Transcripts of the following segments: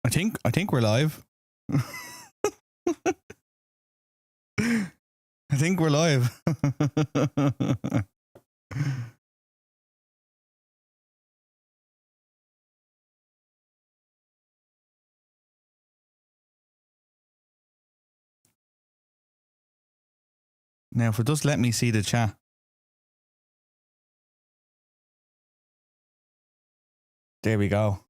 I think we're live. I think we're live. Now, if it does let me see the chat. There we go.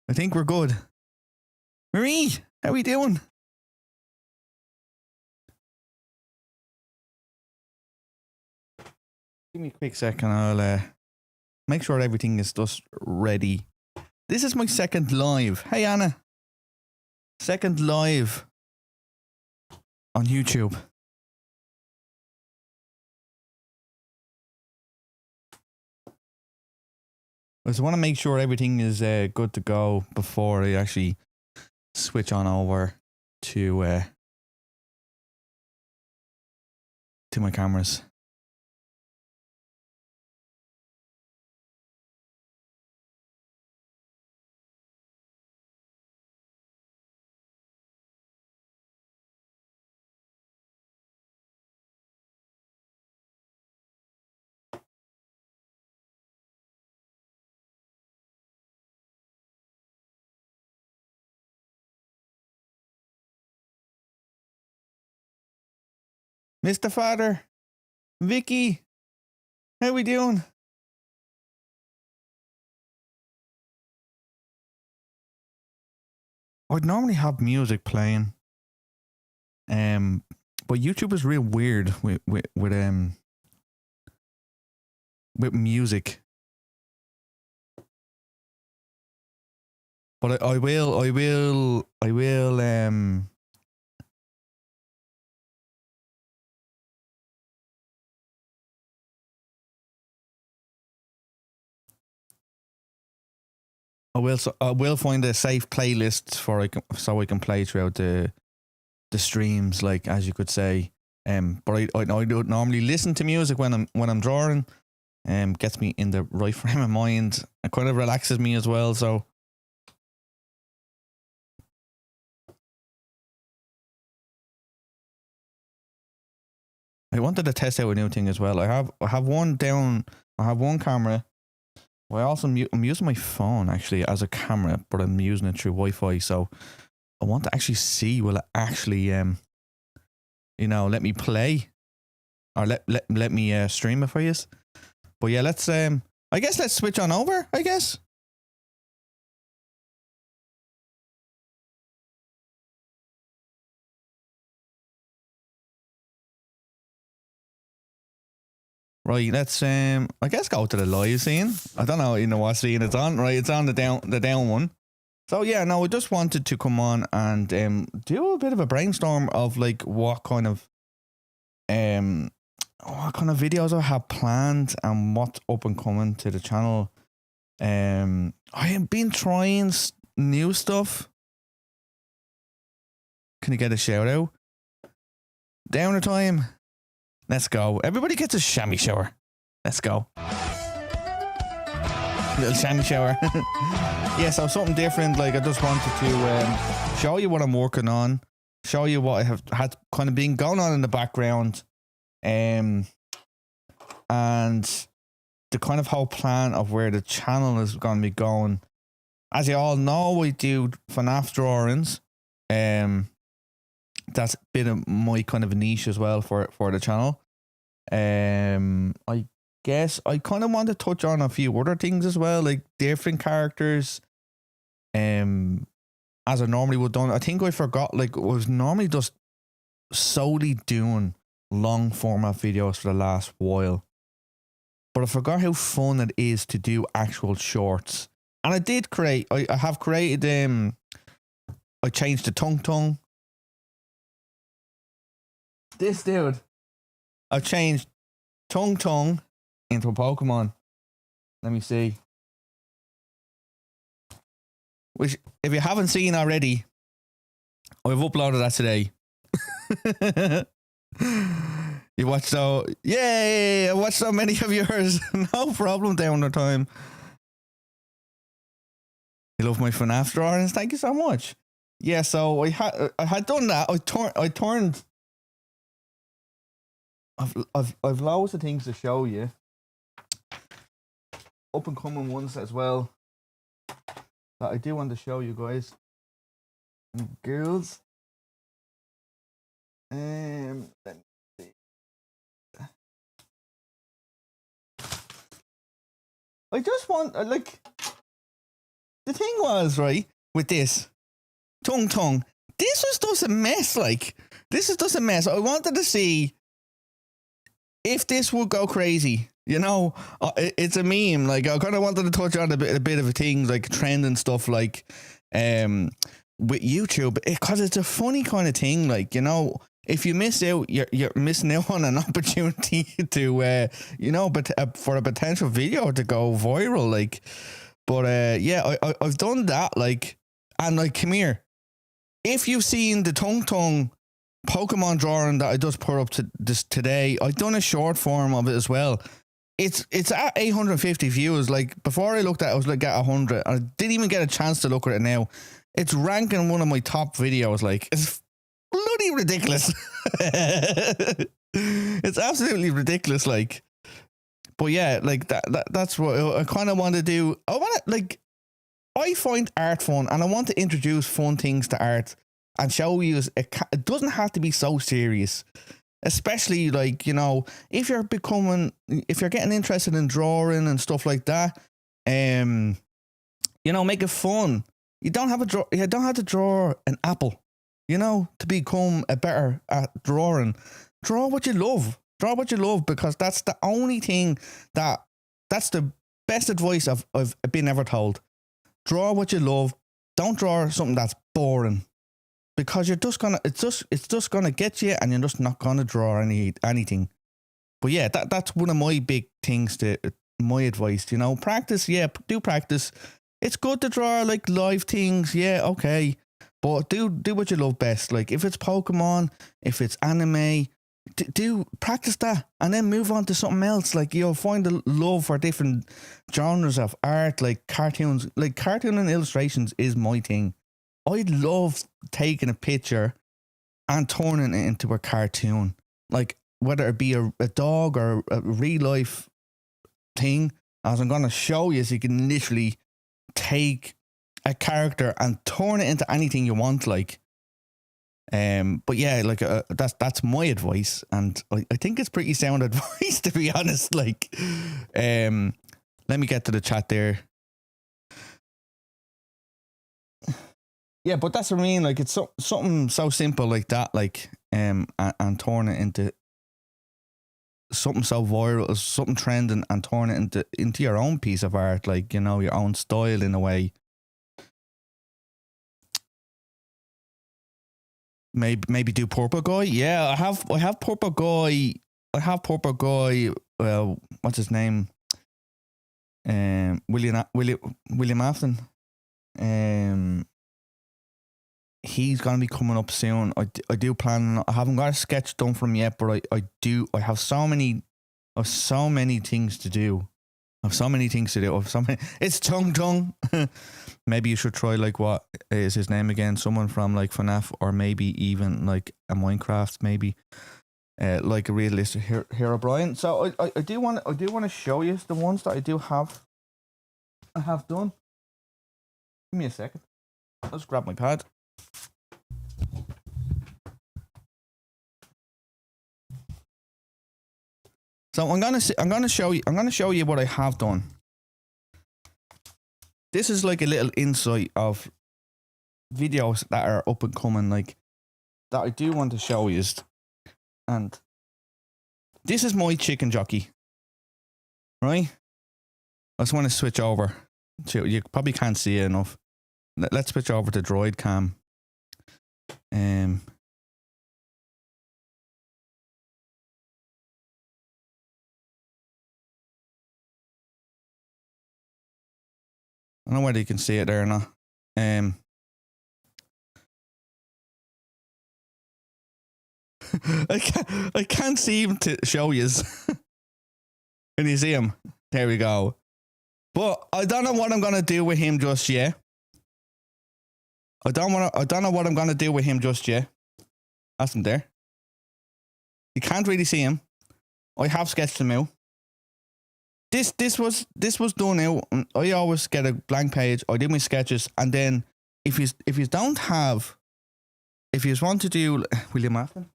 I think we're good. Marie, how we doing? Give me a quick second. I'll make sure everything is just ready. This is my second live. Hey, Anna. Second live on YouTube. I just want to make sure everything is good to go before I actually switch on over to my cameras. Mr. Father, Vicky, how we doing? I'd normally have music playing, but YouTube is real weird with music. But I will. I will find a safe playlist so I can play throughout the streams, like, as you could say. But I don't normally listen to music when I'm drawing. Gets me in the right frame of mind. It kind of relaxes me as well. So I wanted to test out a new thing as well. I have one down. I have one camera. I also I'm using my phone actually as a camera, but I'm using it through Wi-Fi. So I want to actually see, will it actually let me play, or let me stream it for you. But yeah, let's I guess let's switch on over, I guess. Right, let's I guess go to the live scene. I don't know, what scene it's on. Right, it's on the down one. So yeah, no, I just wanted to come on and do a bit of a brainstorm of like what kind of videos I have planned and what's up and coming to the channel. I have been trying new stuff. Can you get a shout out? Downer time. Let's go. Everybody gets a chamois shower. Let's go. Little chamois shower. Yeah, so something different. Like, I just wanted to show you what I'm working on. Show you what I have had kind of been going on in the background. And the kind of whole plan of where the channel is going to be going. As you all know, I do FNAF drawings. That's a bit of my kind of niche as well for the channel. I guess I kind of want to touch on a few other things as well, like different characters. As I normally would done. I think I forgot, like, I was normally just solely doing long format videos for the last while. But I forgot how fun it is to do actual shorts. And I did create, I have created, I changed the tongue. This dude, I've changed tongue into a Pokemon. Let me see. Which, if you haven't seen already, I've uploaded that today. You watched I watched so many of yours. No problem, down the time. You love my FNAF drawings? Thank you so much. Yeah, so I had done that. I turned. I've loads of things to show you. Up and coming ones as well that I do want to show you guys and girls. Let me see. I just want like the thing was right with this tongue. This was just a mess. Like this is just a mess. I wanted to see if this would go crazy. You know, it's a meme. Like I kind of wanted to touch on a bit of a thing like trend and stuff like with YouTube because it's a funny kind of thing. Like, you know, if you miss out, you're missing out on an opportunity to you know, but for a potential video to go viral. Like, but yeah, I've done that. Like, and like, come here. If you've seen the tongue Pokemon drawing that I just put up to this today, I've done a short form of it as well. It's at 850 views. Like before I looked at it, I was like at 100. I didn't even get a chance to look at it now. It's ranking one of my top videos. Like it's bloody ridiculous. It's absolutely ridiculous. Like, but yeah, like that's what I kind of want to do. I want to like, I find art fun, and I want to introduce fun things to art and show you it doesn't have to be so serious. Especially like, you know, if you're getting interested in drawing and stuff like that, you know, make it fun. You don't have to draw an apple, you know, to become a better at drawing. Draw what you love. Draw what you love, because that's the only thing that's the best advice I've been ever told. Draw what you love. Don't draw something that's boring. Because you're just gonna, it's just gonna get you, and you're just not gonna draw anything. But yeah, that's one of my big things. My advice, you know, practice. Yeah, do practice. It's good to draw like live things. Yeah, okay, but do what you love best. Like if it's Pokemon, if it's anime, do practice that, and then move on to something else. Like you'll find a love for different genres of art, like cartoons. Like cartoon and illustrations is my thing. I love taking a picture and turning it into a cartoon. Like, whether it be a dog or a real life thing, as I'm going to show you, so you can literally take a character and turn it into anything you want, like. But yeah, like, that's my advice. And I think it's pretty sound advice, to be honest. Like, let me get to the chat there. Yeah, but that's what I mean. Like, it's something so simple like that, like, and turn it into something so viral, something trending, and turn it into your own piece of art, like, you know, your own style in a way. Maybe do Purple Guy. Yeah, I have Purple Guy. Well, what's his name? William Afton. He's gonna be coming up soon. I do plan. I haven't got a sketch done for him yet, but I do. I have so many things to do. It's tongue. Maybe you should try, like, what is his name again? Someone from like FNAF, or maybe even like a Minecraft, maybe. Like a realistic Hero Brian. So I do want to show you the ones that I have done. Give me a second. Let's grab my pad. So I'm gonna show you what I have done. This is like a little insight of videos that are up and coming, like, that I do want to show you. And this is my chicken jockey, right? I just want to switch over to, you probably can't see it enough. Let's switch over to Droid Cam. I don't know whether you can see it there or not. I can't seem to show you. Can you see him? There we go. But I don't know what I'm gonna do with him just yet. I don't know what I'm gonna do with him just yet. That's him there. You can't really see him. I have sketched him out. This was done out. I always get a blank page. I do my sketches, and then if you want to do William Afton,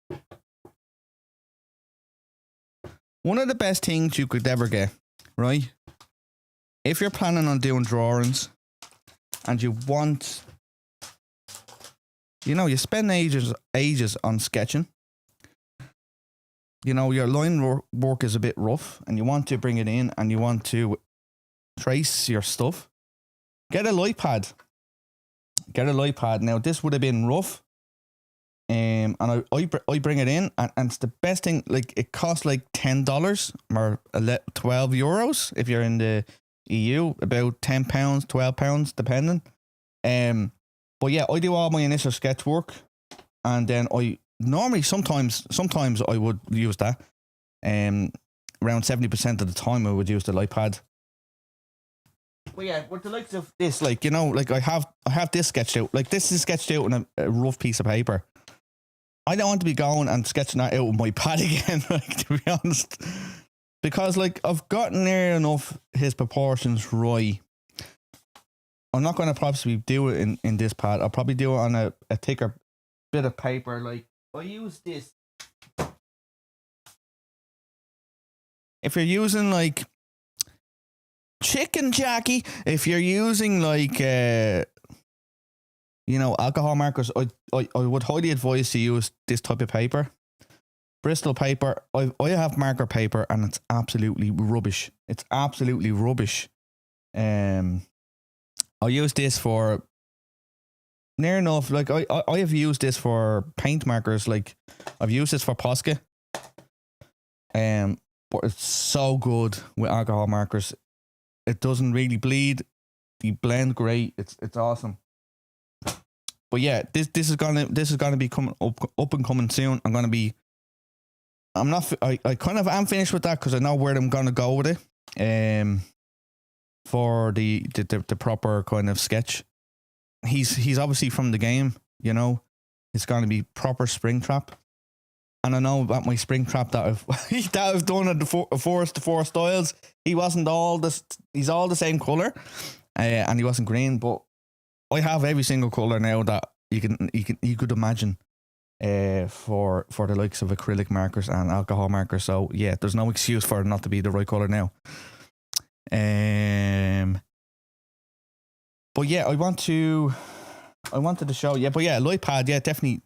one of the best things you could ever get, right? If you're planning on doing drawings, and you want, you spend ages on sketching. Your line work is a bit rough and you want to bring it in and you want to trace your stuff. Get a light pad. Now, this would have been rough. And I bring it in and it's the best thing. Like, it costs like $10 or €12 if you're in the EU, about £10, £12, depending. But yeah, I do all my initial sketch work and then normally sometimes I would use that. Around 70% of the time I would use the light pad. But yeah, with the likes of this, like, I have this sketched out. Like, this is sketched out on a rough piece of paper. I don't want to be going and sketching that out with my pad again, like, to be honest. Because, like, I've gotten near enough his proportions right. I'm not going to probably do it in this pad. I'll probably do it on a thicker bit of paper. Like, I use this. If you're using, like, chicken Jackie, if you're using, like, alcohol markers, I would highly advise to use this type of paper. Bristol paper. I have marker paper and it's absolutely rubbish. It's absolutely rubbish. I use this for near enough, like I have used this for paint markers, like I've used this for Posca. But it's so good with alcohol markers. It doesn't really bleed. They blend great. It's awesome. But yeah, this is gonna be coming up and coming soon. I kind of am finished with that because I know where I'm gonna go with it. For the proper kind of sketch. He's obviously from the game, It's gonna be proper Springtrap. And I know about my Springtrap that I've done at the four styles. He wasn't he's all the same colour. And he wasn't green, but I have every single colour now that you could imagine for the likes of acrylic markers and alcohol markers. So yeah, there's no excuse for it not to be the right colour now. But yeah, I wanted to show, yeah, but yeah, light pad, yeah, definitely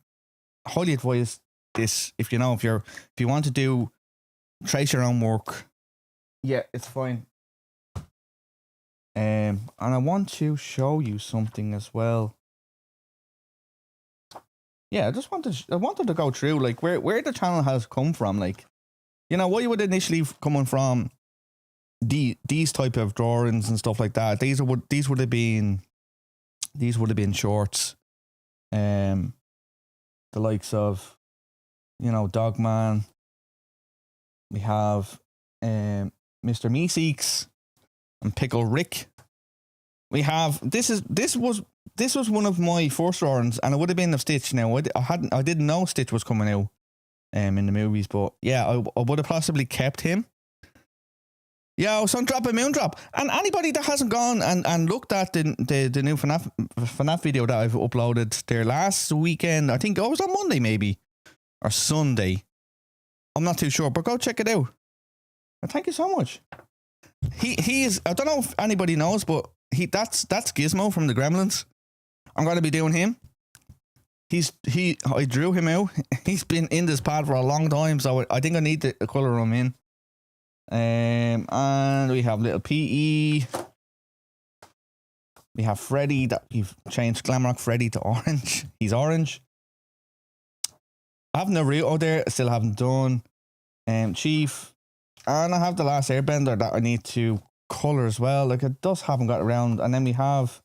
highly advise this if you want to trace your own work. Yeah, it's fine. And I want to show you something as well. Yeah, I wanted to go through like where the channel has come from, like, what you would initially coming from. These type of drawings and stuff like that. These would have been shorts. The likes of, Dogman. We have Mr. Meeseeks and Pickle Rick. We have this was one of my first drawings, and it would have been of Stitch. Now I didn't know Stitch was coming out in the movies, but yeah, I would have possibly kept him. Yo, Sun Drop and Moon Drop. And anybody that hasn't gone and looked at the new FNAF video that I've uploaded there last weekend, I think it was on Monday maybe, or Sunday. I'm not too sure, but go check it out. And thank you so much. He is, I don't know if anybody knows, but that's Gizmo from the Gremlins. I'm going to be doing him. I drew him out. He's been in this pad for a long time, so I think I need to colour him in. And we have little PE. We have Freddy that we've changed Glamrock Freddy to orange. He's orange. I have Naruto there, still haven't done. Chief. And I have the last Airbender that I need to colour as well. Like, I just haven't got around. And then we have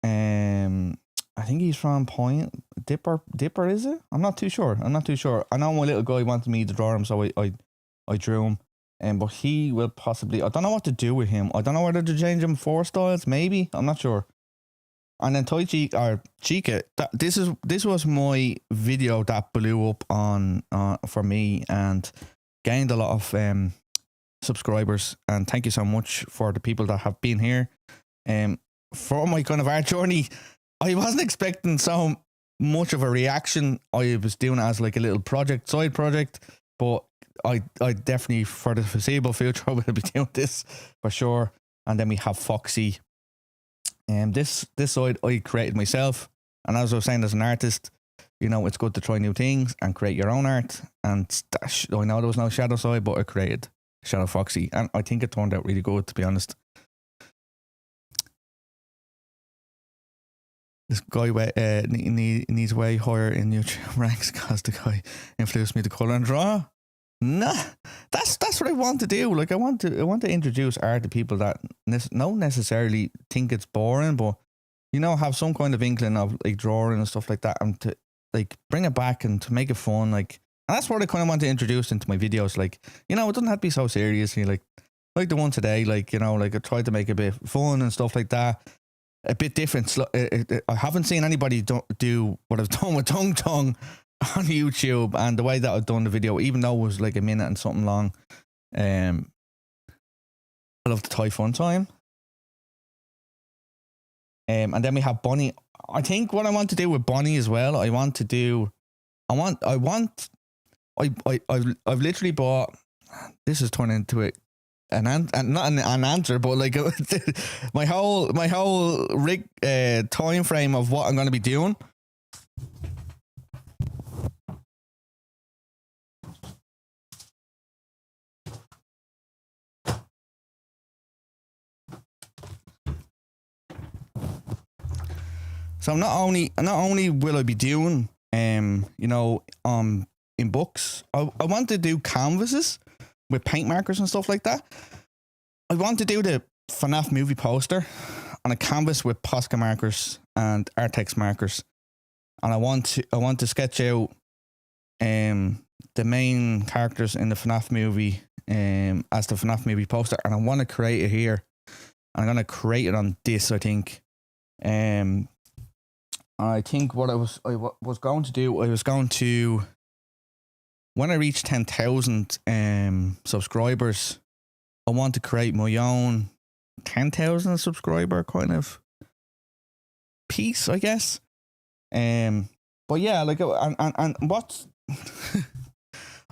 I think he's from Point Dipper, is it? I'm not too sure. I know my little guy wanted me to draw him, so I drew him. But he will possibly, I don't know what to do with him. I don't know whether to change him 4 styles, maybe. I'm not sure. And then Toy Chica, or Chica, this was my video that blew up on for me and gained a lot of subscribers. And thank you so much for the people that have been here. For my kind of art journey, I wasn't expecting so much of a reaction. I was doing it as like a little side project, but I definitely, for the foreseeable future, I will be doing this for sure. And then we have Foxy. This side I created myself, and as I was saying, as an artist, you know, it's good to try new things and create your own art. And I know there was no shadow side, but I created Shadow Foxy, and I think it turned out really good, to be honest. This guy needs way higher in YouTube ranks because the guy influenced me to colour and draw. Nah, that's what I want to do. Like I want to introduce art to people that don't necessarily think it's boring, but you know, have some kind of inkling of like drawing and stuff like that, and to like bring it back and to make it fun. Like, and that's what I kind of want to introduce into my videos. Like, you know, it doesn't have to be so serious. You like the one today. Like, you know, like I tried to make it a bit fun and stuff like that. A bit different. I haven't seen anybody do what I've done with Tongue Tongue on YouTube, and the way that I've done the video, even though it was like a minute and something long. I love the Thai fun time. And then we have Bonnie. I think what I want to do with Bonnie as well, I've literally bought, this has turned into not an answer, but like my whole time frame of what I'm going to be doing. So not only will I be doing you know, in books, I want to do canvases with paint markers and stuff like that. I want to do the FNAF movie poster on a canvas with Posca markers and Artex markers, and I want to sketch out the main characters in the FNAF movie as the FNAF movie poster, and I want to create it here. I'm gonna create it on this, I think. I think what I was going to do, I was going to, when I reach 10,000 subscribers, I want to create my own 10,000 subscriber kind of piece, I guess. But yeah, like, and what's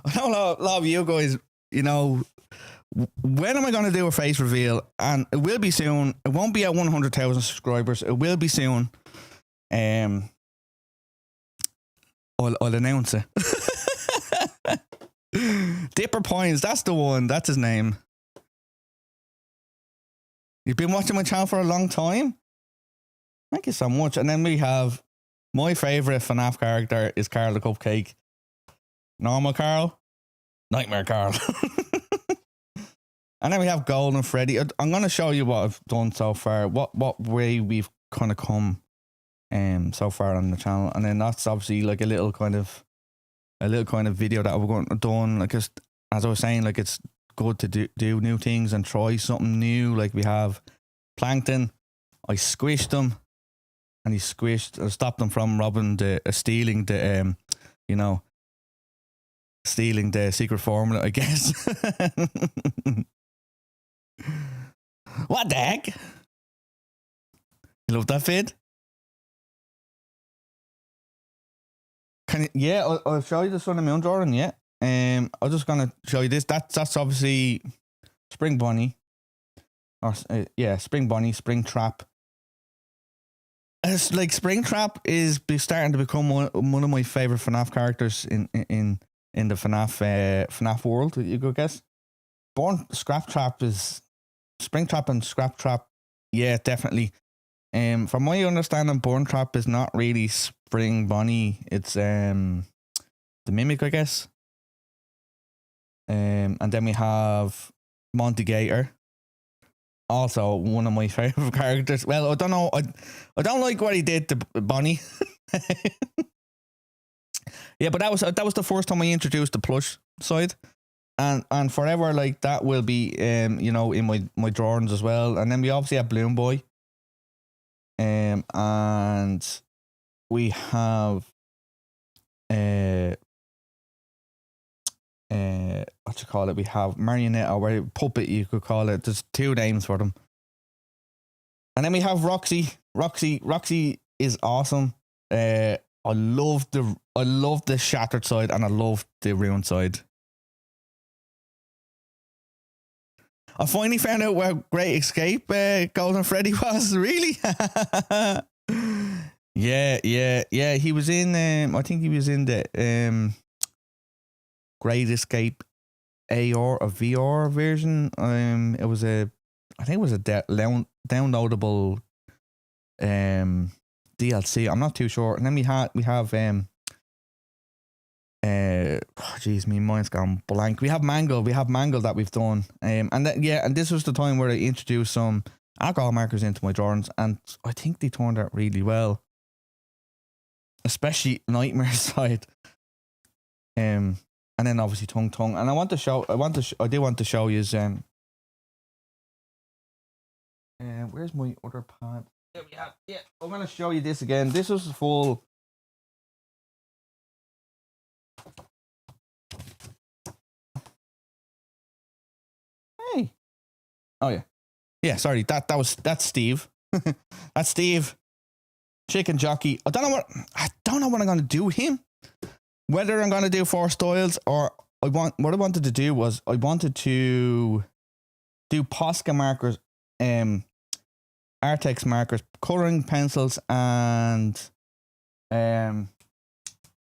I know a lot of you guys, you know, when am I going to do a face reveal? And it will be soon. It won't be at 100,000 subscribers. It will be soon. I'll announce it. Dipper Points, that's the one. That's his name. You've been watching my channel for a long time. Thank you so much. And then we have my favorite FNAF character is Carl the Cupcake. Normal Carl, Nightmare Carl. And then we have Golden Freddy. I'm going to show you what I've done so far. What way we've kind of come so far on the channel. And then that's obviously like a little kind of video that we're done. Like, as I was saying, like, it's good to do new things and try something new. Like, we have Plankton. I squished him, and he squished. I stopped him from stealing the stealing the secret formula, I guess. What the heck? You love that vid? I'll show you the Sun and Moon drawing. Yeah. I'm just gonna show you this. That's obviously Spring Bunny, or Spring Bunny, Spring Trap. It's like Spring Trap is starting to become one of my favorite FNAF characters in the FNAF world. You could guess. Scrap Trap is Spring Trap and Scrap Trap. Yeah, definitely. From my understanding, Born Trap is not really Spring Bunny. It's the Mimic, I guess. And then we have Monty Gator, also one of my favorite characters. Well, I don't know. I don't like what he did to Bonnie. Yeah, but that was the first time I introduced the plush side, and forever, like, that will be in my drawings as well. And then we obviously have Bloom Boy. And we have what you call it? We have marionette or puppet, you could call it. There's 2 names for them. And then we have Roxy. Roxy is awesome. I love the shattered side and I love the ruined side. I finally found out where Great Escape Golden Freddy was. Really? Yeah. He was in. I think he was in the Great Escape AR or VR version. It was I think it was a downloadable DLC. I'm not too sure. And then we have jeez, my mind's gone blank. We have Mangle that we've done. And this was the time where I introduced some alcohol markers into my drawings, and I think they turned out really well. Especially Nightmare side. And then obviously Tung. And I do want to show you where's my other pad? There we have. Yeah, I'm gonna show you this again. This was full. Hey. Oh yeah. Yeah, sorry. That's Steve. That's Steve. Chicken jockey. I don't know what I'm gonna do with him. Whether I'm gonna do 4 styles or what I wanted to do was I wanted to do Posca markers, Artex markers, coloring pencils, and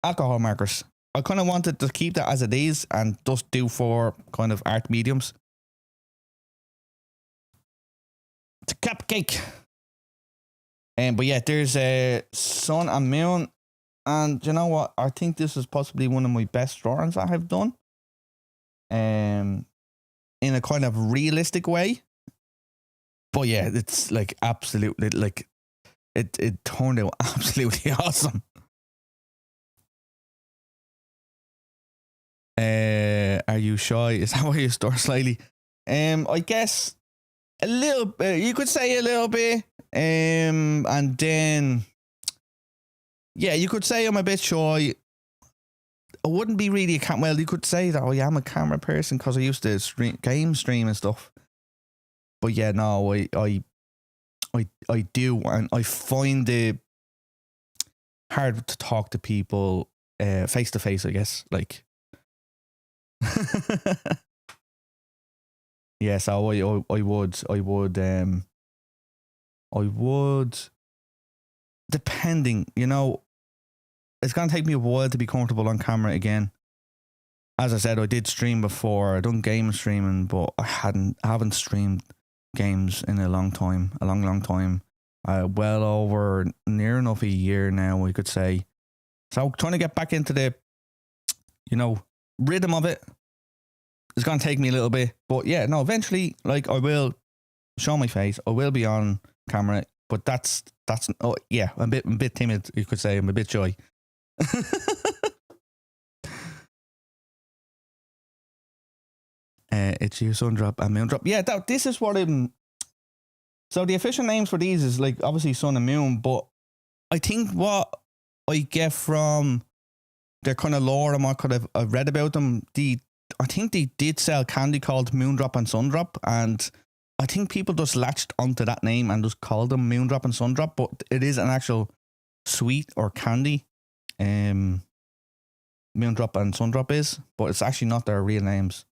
alcohol markers. I kind of wanted to keep that as it is and just do 4 kind of art mediums. It's a cupcake. But yeah, there's a sun and moon, and you know what? I think this is possibly one of my best drawings I have done. In a kind of realistic way. But yeah, it's like absolutely like it turned out absolutely awesome. Are you shy? Is that why you start slightly? I guess a little bit. You could say a little bit. And then yeah, you could say I'm a bit shy. I wouldn't be really well, you could say that I am a camera person because I used to game stream and stuff. But yeah, no, I do, and I find it hard to talk to people face to face, I guess. Like, yeah, so I would, depending, you know, it's gonna take me a while to be comfortable on camera again. As I said, I did stream before. I done game streaming, but I haven't streamed games in a long time. Well over near enough a year now, we could say. So trying to get back into the, you know, rhythm of it is gonna take me a little bit. But yeah, no, eventually, like, I will show my face. I will be on camera, but that's oh yeah, I'm a bit timid, you could say. I'm a bit shy. It's you, sun drop and moon drop. Yeah, this is what so the official names for these is like obviously sun and moon, but I think what I get from their kind of lore and what I've read about them, I think they did sell candy called Moondrop and Sundrop, and I think people just latched onto that name and just called them Moondrop and Sundrop, but it is an actual sweet or candy. Moondrop and Sundrop is, but it's actually not their real names.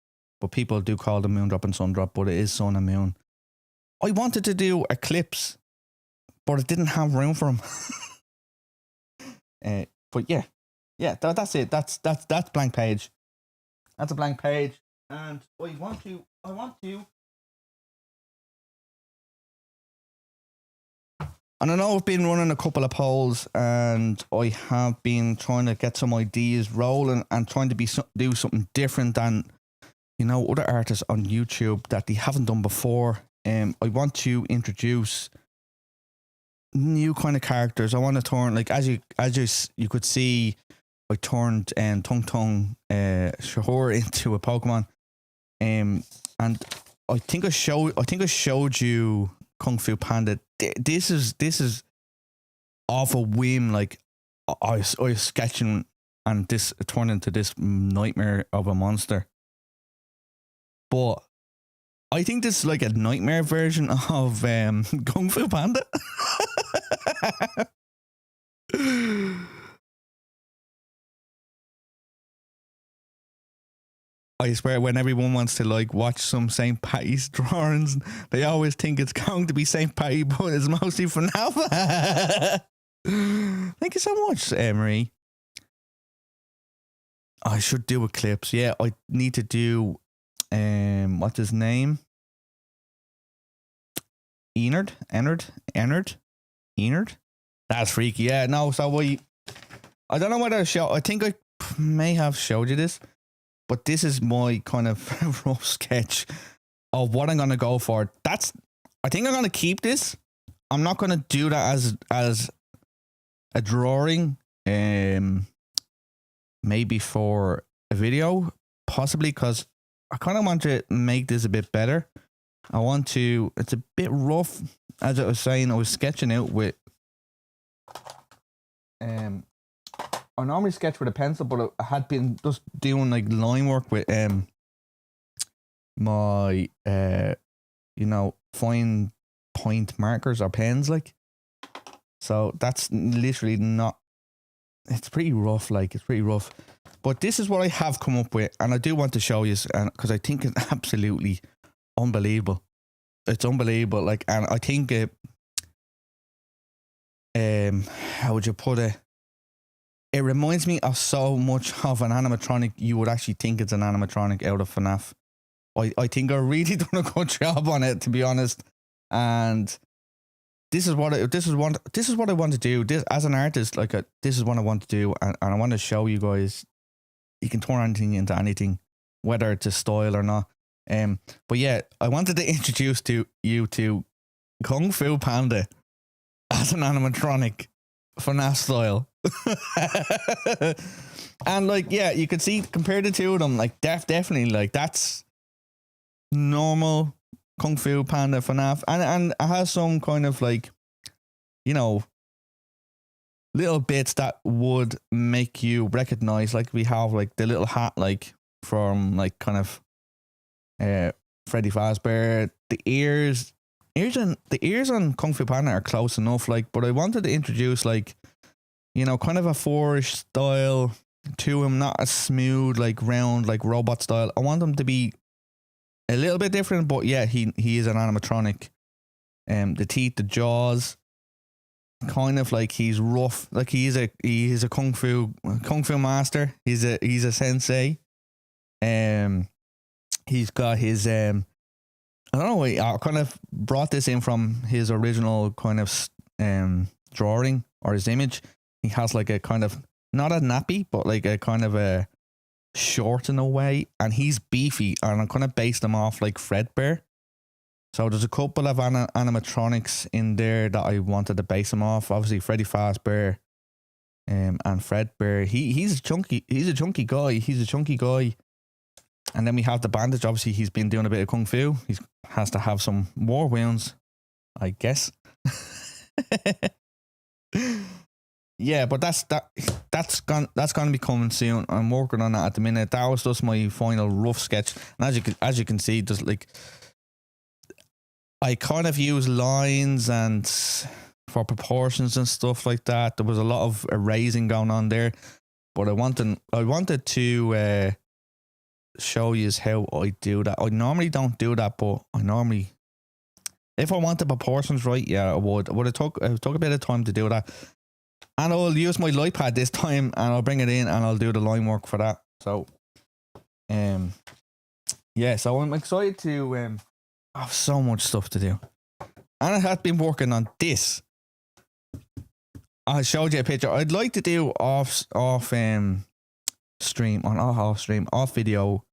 But people do call them Moondrop and Sundrop, but it is Sun and Moon. I wanted to do Eclipse, but it didn't have room for them. But yeah, that's it. That's blank page. That's a blank page, and I want to. And I know I've been running a couple of polls, and I have been trying to get some ideas rolling and trying to do something different than, you know, other artists on YouTube that they haven't done before. I want to introduce new kind of characters. I want to turn, like, as you could see, I turned Tung Shahur into a Pokemon. And I think I showed you Kung Fu Panda. This is off a whim. Like I was sketching, and this turned into this nightmare of a monster. But I think this is like a nightmare version of Kung Fu Panda. I swear, when everyone wants to like watch some St. Patty's drawings, they always think it's going to be St. Patty, but it's mostly FNAF. Thank you so much, Marie. I should do eclipse. Yeah, I need to do what's his name? Enard? That's freaky. Yeah, no, so I don't know whether I think I may have showed you this, but this is my kind of rough sketch of what I'm gonna go for. I think I'm gonna keep this. I'm not gonna do that as a drawing. Maybe for a video, possibly, because I kind of want to make this a bit better. It's a bit rough. As I was saying, I was sketching out with I normally sketch with a pencil, but I had been just doing like line work with my fine point markers or pens, like. So that's literally not. It's pretty rough, like it's pretty rough. But this is what I have come up with, and I do want to show you, because I think it's absolutely unbelievable. It's unbelievable, like, and I think how would you put it? It reminds me of so much of an animatronic. You would actually think it's an animatronic out of FNAF. I think I really done a good job on it, to be honest. And this is what I want to do. This, as an artist, like this is what I want to do, and I want to show you guys. You can turn anything into anything, whether it's a style or not. But yeah, I wanted to introduce you to Kung Fu Panda as an animatronic, FNAF style. And like, yeah, you could see, compare the two of them, like definitely, like that's normal Kung Fu Panda FNAF, and it has some kind of like, little bits that would make you recognize, like we have like the little hat, like from like kind of Freddy Fazbear. The ears on Kung Fu Panda are close enough, like, but I wanted to introduce like, kind of a four-ish style to him, not as smooth, like round, like robot style. I want him to be a little bit different, but yeah, he is an animatronic. The teeth, the jaws, kind of like he's rough, like he's a kung fu master. He's a sensei. He's got his I don't know. I kind of brought this in from his original kind of drawing or his image. He has like a kind of, not a nappy, but like a kind of a short in a way, and he's beefy, and I'm kind of based him off like Fredbear. So there's a couple of animatronics in there that I wanted to base him off. Obviously Freddy Fazbear and Fredbear. He's a chunky guy. And then we have the bandage. Obviously he's been doing a bit of kung fu. He has to have some war wounds, I guess. Yeah, but that's gonna be coming soon. I'm working on that at the minute. That was just my final rough sketch, and as you can see, just like I kind of use lines and for proportions and stuff like that. There was a lot of erasing going on there, but I wanted to show you how I do that. I normally don't do that, but if I want the proportions right, yeah, I would. It took a bit of time to do that. And I'll use my light pad this time, and I'll bring it in, and I'll do the line work for that. So, yeah. So I'm excited to. I have so much stuff to do, and I have been working on this. I showed you a picture. I'd like to do off video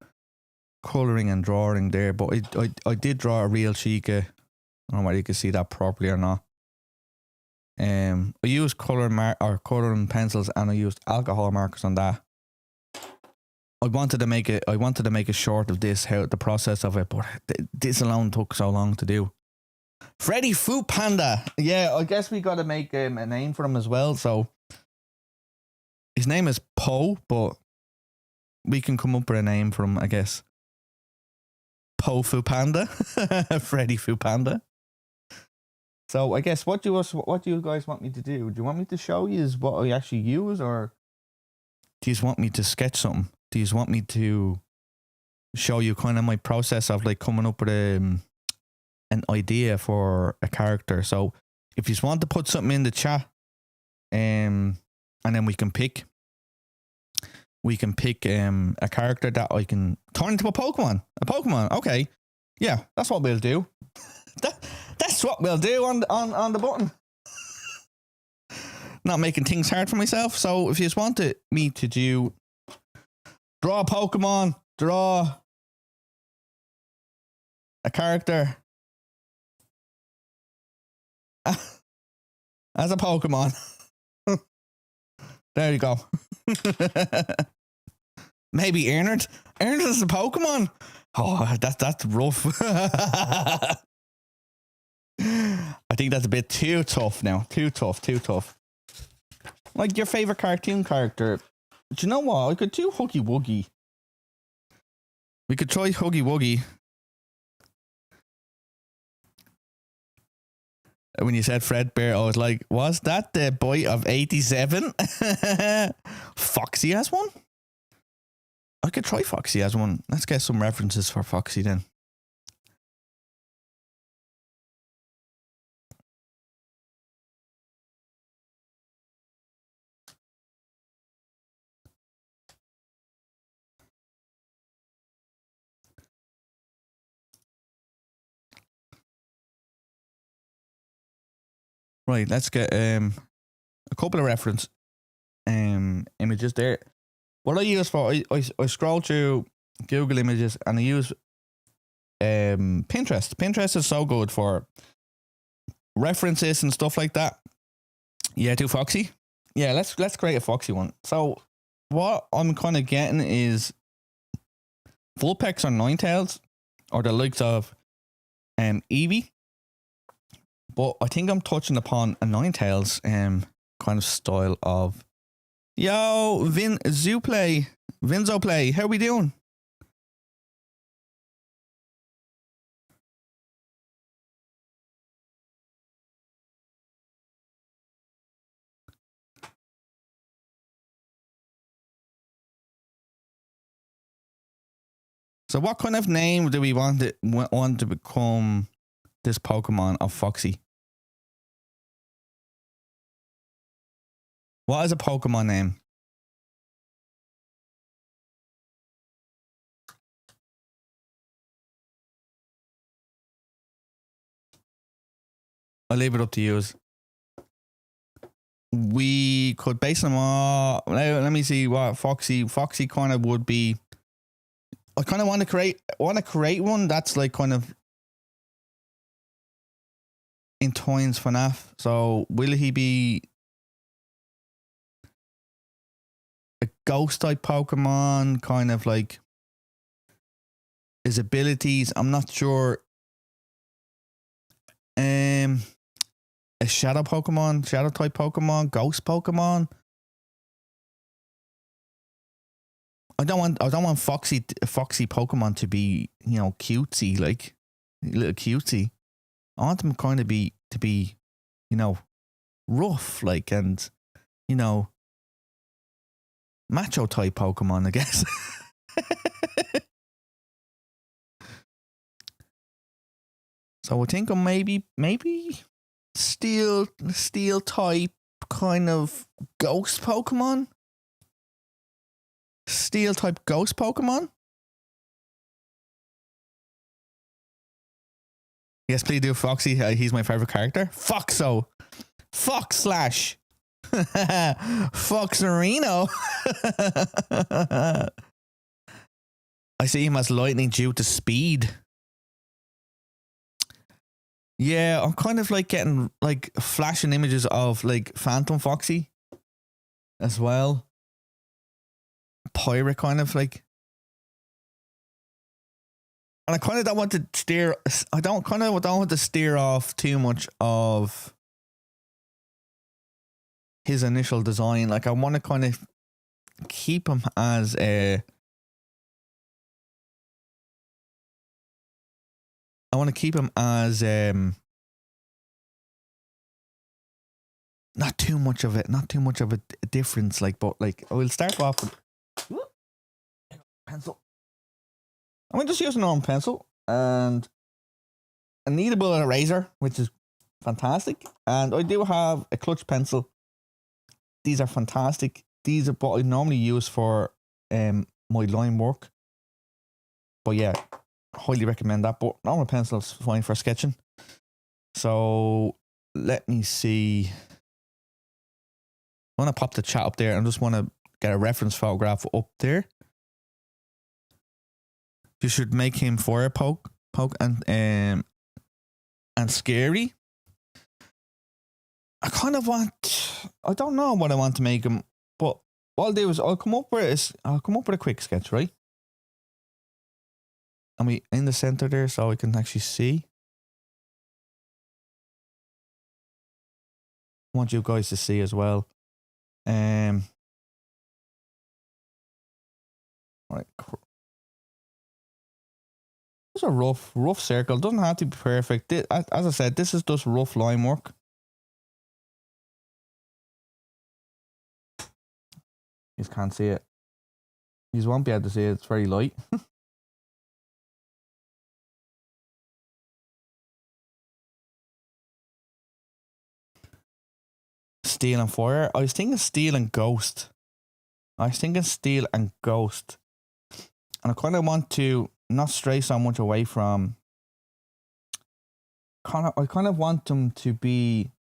coloring and drawing there, but I did draw a real Chica. I don't know whether you can see that properly or not. I used coloring pencils, and I used alcohol markers on that. I wanted to make a short of this, how the process of it, but this alone took so long to do. Freddy Food Panda. Yeah, I guess we got to make a name for him as well. So his name is Poe, but we can come up with a name for him, I guess. Poe Food Panda. Freddy Food Panda. So I guess what do you guys want me to do? Do you want me to show you what I actually use, or do you just want me to sketch something? Do you just want me to show you kind of my process of like coming up with an idea for a character? So if you just want to put something in the chat, and then we can pick a character that I can turn into a Pokemon. Okay, yeah, that's what we'll do. That's what we'll do on the button. Not making things hard for myself. So if you just wanted me to do draw a Pokemon, draw a character as a Pokemon. There you go. Maybe Ernest. Ernest is a Pokemon. Oh, that's rough. I think that's a bit too tough now. Too tough. Like your favorite cartoon character. Do you know what? I could do Huggy Wuggy. We could try Huggy Wuggy. When you said Fredbear, I was like, was that the boy of 87? Foxy has one? I could try Foxy as one. Let's get some references for Foxy then. Right, let's get a couple of reference images there. What I use for I scroll through Google Images and I use Pinterest. Pinterest is so good for references and stuff like that. Yeah, do Foxy. Yeah, let's create a Foxy one. So what I'm kind of getting is Vulpix or Ninetales or the likes of Eevee. But I think I'm touching upon a Ninetales kind of style of yo, Vinzo Play, how we doing? So what kind of name do we want to become this Pokemon of Foxy? What is a Pokemon name? I'll leave it up to you. We could base them on. Let me see what Foxy kind of would be. I kind of want to create one that's like kind of in Toy's FNAF. So will he be a ghost type Pokemon? Kind of like his abilities, I'm not sure. A shadow type Pokemon, ghost Pokemon. I don't want Foxy Pokemon to be, cutesy, like a little cutesy. I want them kind of to be, rough, like, and macho type Pokemon, I guess. So I think I'm maybe steel type kind of ghost Pokemon. Steel type ghost Pokemon. Yes, please do Foxy. He's my favorite character. Foxo. Fox slash. Foxerino. I see him as lightning due to speed. Yeah, I'm kind of like getting like flashing images of like Phantom Foxy as well. Pirate kind of like. And I kind of don't want to steer. I don't want to steer off too much of his initial design. Like I want to kind of keep him as a. I want to keep him as not too much of a difference. Like, but like I will start off with pencil. I'm just using an normal pencil and a kneadable eraser, which is fantastic. And I do have a clutch pencil. These are fantastic. These are what I normally use for my line work. But yeah, highly recommend that. But normal pencil's fine for sketching. So let me see. I want to pop the chat up there and just want to get a reference photograph up there. You should make him fire poke and scary. I kind of want. I don't know what I want to make him, but what I'll do is I'll come up with a quick sketch, right? And we in the center there, so I can actually see. I want you guys to see as well. Right. It's a rough circle. It doesn't have to be perfect. As I said, this is just rough line work. You just can't see it. You won't be able to see it. It's very light. Steel and fire. I was thinking steel and ghost. And I kind of want to not stray so much away from. I kind of want them to be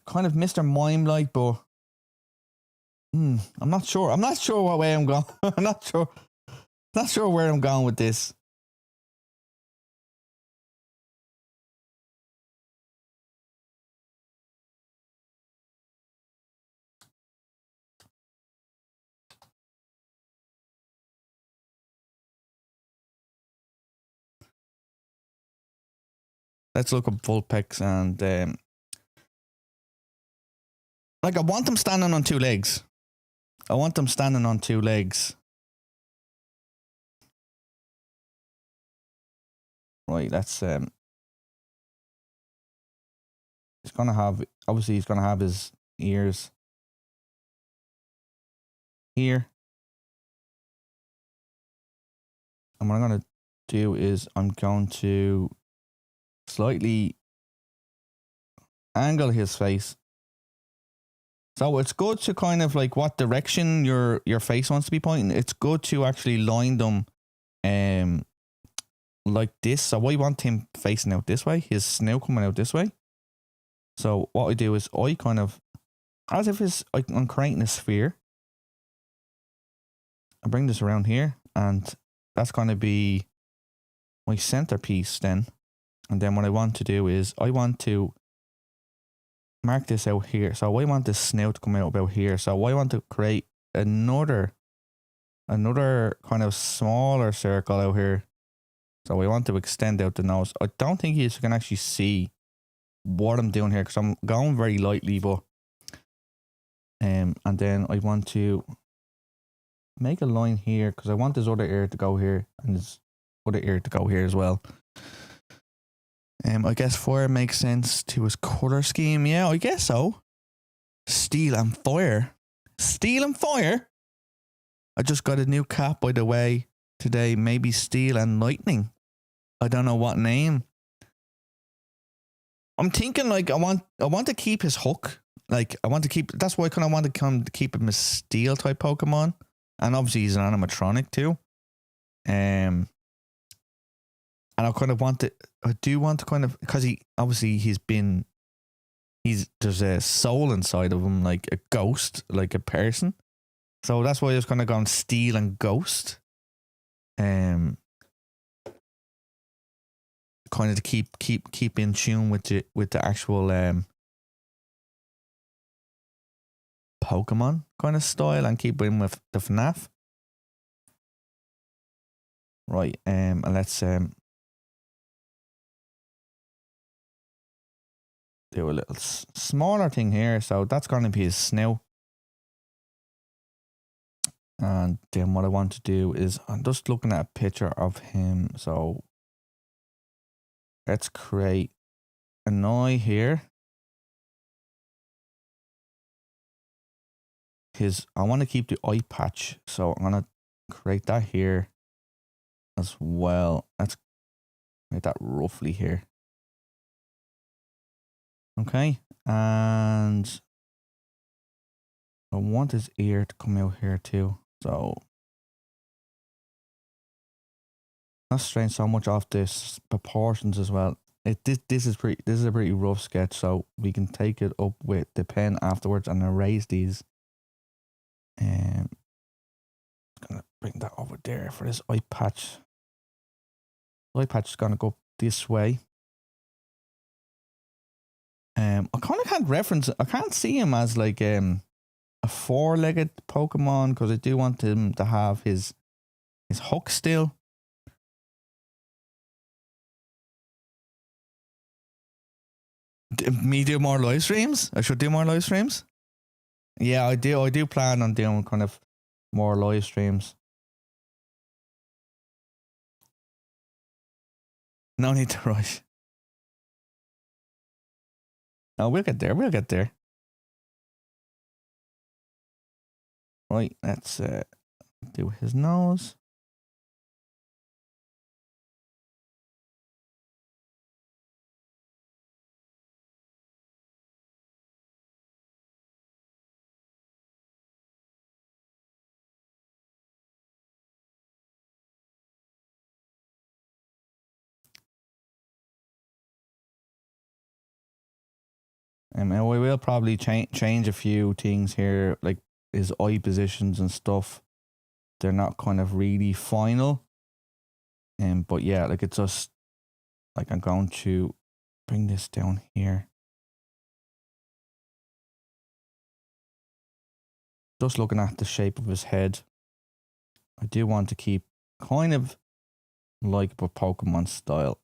kind of Mr. Mime like, but I'm not sure. I'm not sure what way I'm going. I'm not sure. Not sure where I'm going with this. Let's look up Vulpix and like I want them standing on two legs. Right, that's he's gonna have his ears here. And what I'm gonna do is I'm going to slightly angle his face. So it's good to kind of like what direction your face wants to be pointing. It's good to actually line them like this. So I want him facing out this way, his snout coming out this way. So what I do is I kind of, as if I'm creating a sphere. I bring this around here and that's going to be my centerpiece then. And then what I want to do is I want to mark this out here. So I want the snout to come out about here. So I want to create another kind of smaller circle out here. So we want to extend out the nose. I don't think you can actually see what I'm doing here because I'm going very lightly, but and then I want to make a line here because I want this other ear to go here and this other ear to go here as well. I guess fire makes sense to his color scheme. Yeah, I guess so. Steel and fire. I just got a new cap, by the way, today. Maybe steel and lightning. I don't know what name. I'm thinking like I want to keep his hook. Like I want to keep. That's why I kind of want to keep him a steel type Pokemon, and obviously he's an animatronic too. And I kind of want to. I do want to kind of because there's a soul inside of him, like a ghost, like a person. So that's why I was kind of going steel and ghost. Kind of to keep in tune with the actual Pokemon kind of style and keep in with the FNAF. Right, and let's do a little smaller thing here. So that's going to be his snout. And then what I want to do is, I'm just looking at a picture of him. So let's create an eye here. I want to keep the eye patch. So I'm going to create that here as well. Let's make that roughly here. Okay. And I want his ear to come out here too. So not strain so much off this proportions as well. This is a pretty rough sketch, so we can take it up with the pen afterwards and erase these. And gonna bring that over there for this eye patch. The eye patch is gonna go this way. I kind of can't reference. I can't see him as like a four-legged Pokemon because I do want him to have his hook still. Me do more live streams? I should do more live streams? Yeah, I do. I do plan on doing kind of more live streams. No need to rush. No, we'll get there. We'll get there. Right, let's do his nose. And we will probably change a few things here, like his eye positions and stuff. They're not kind of really final. But yeah, like it's just like I'm going to bring this down here. Just looking at the shape of his head. I do want to keep kind of like a Pokemon style.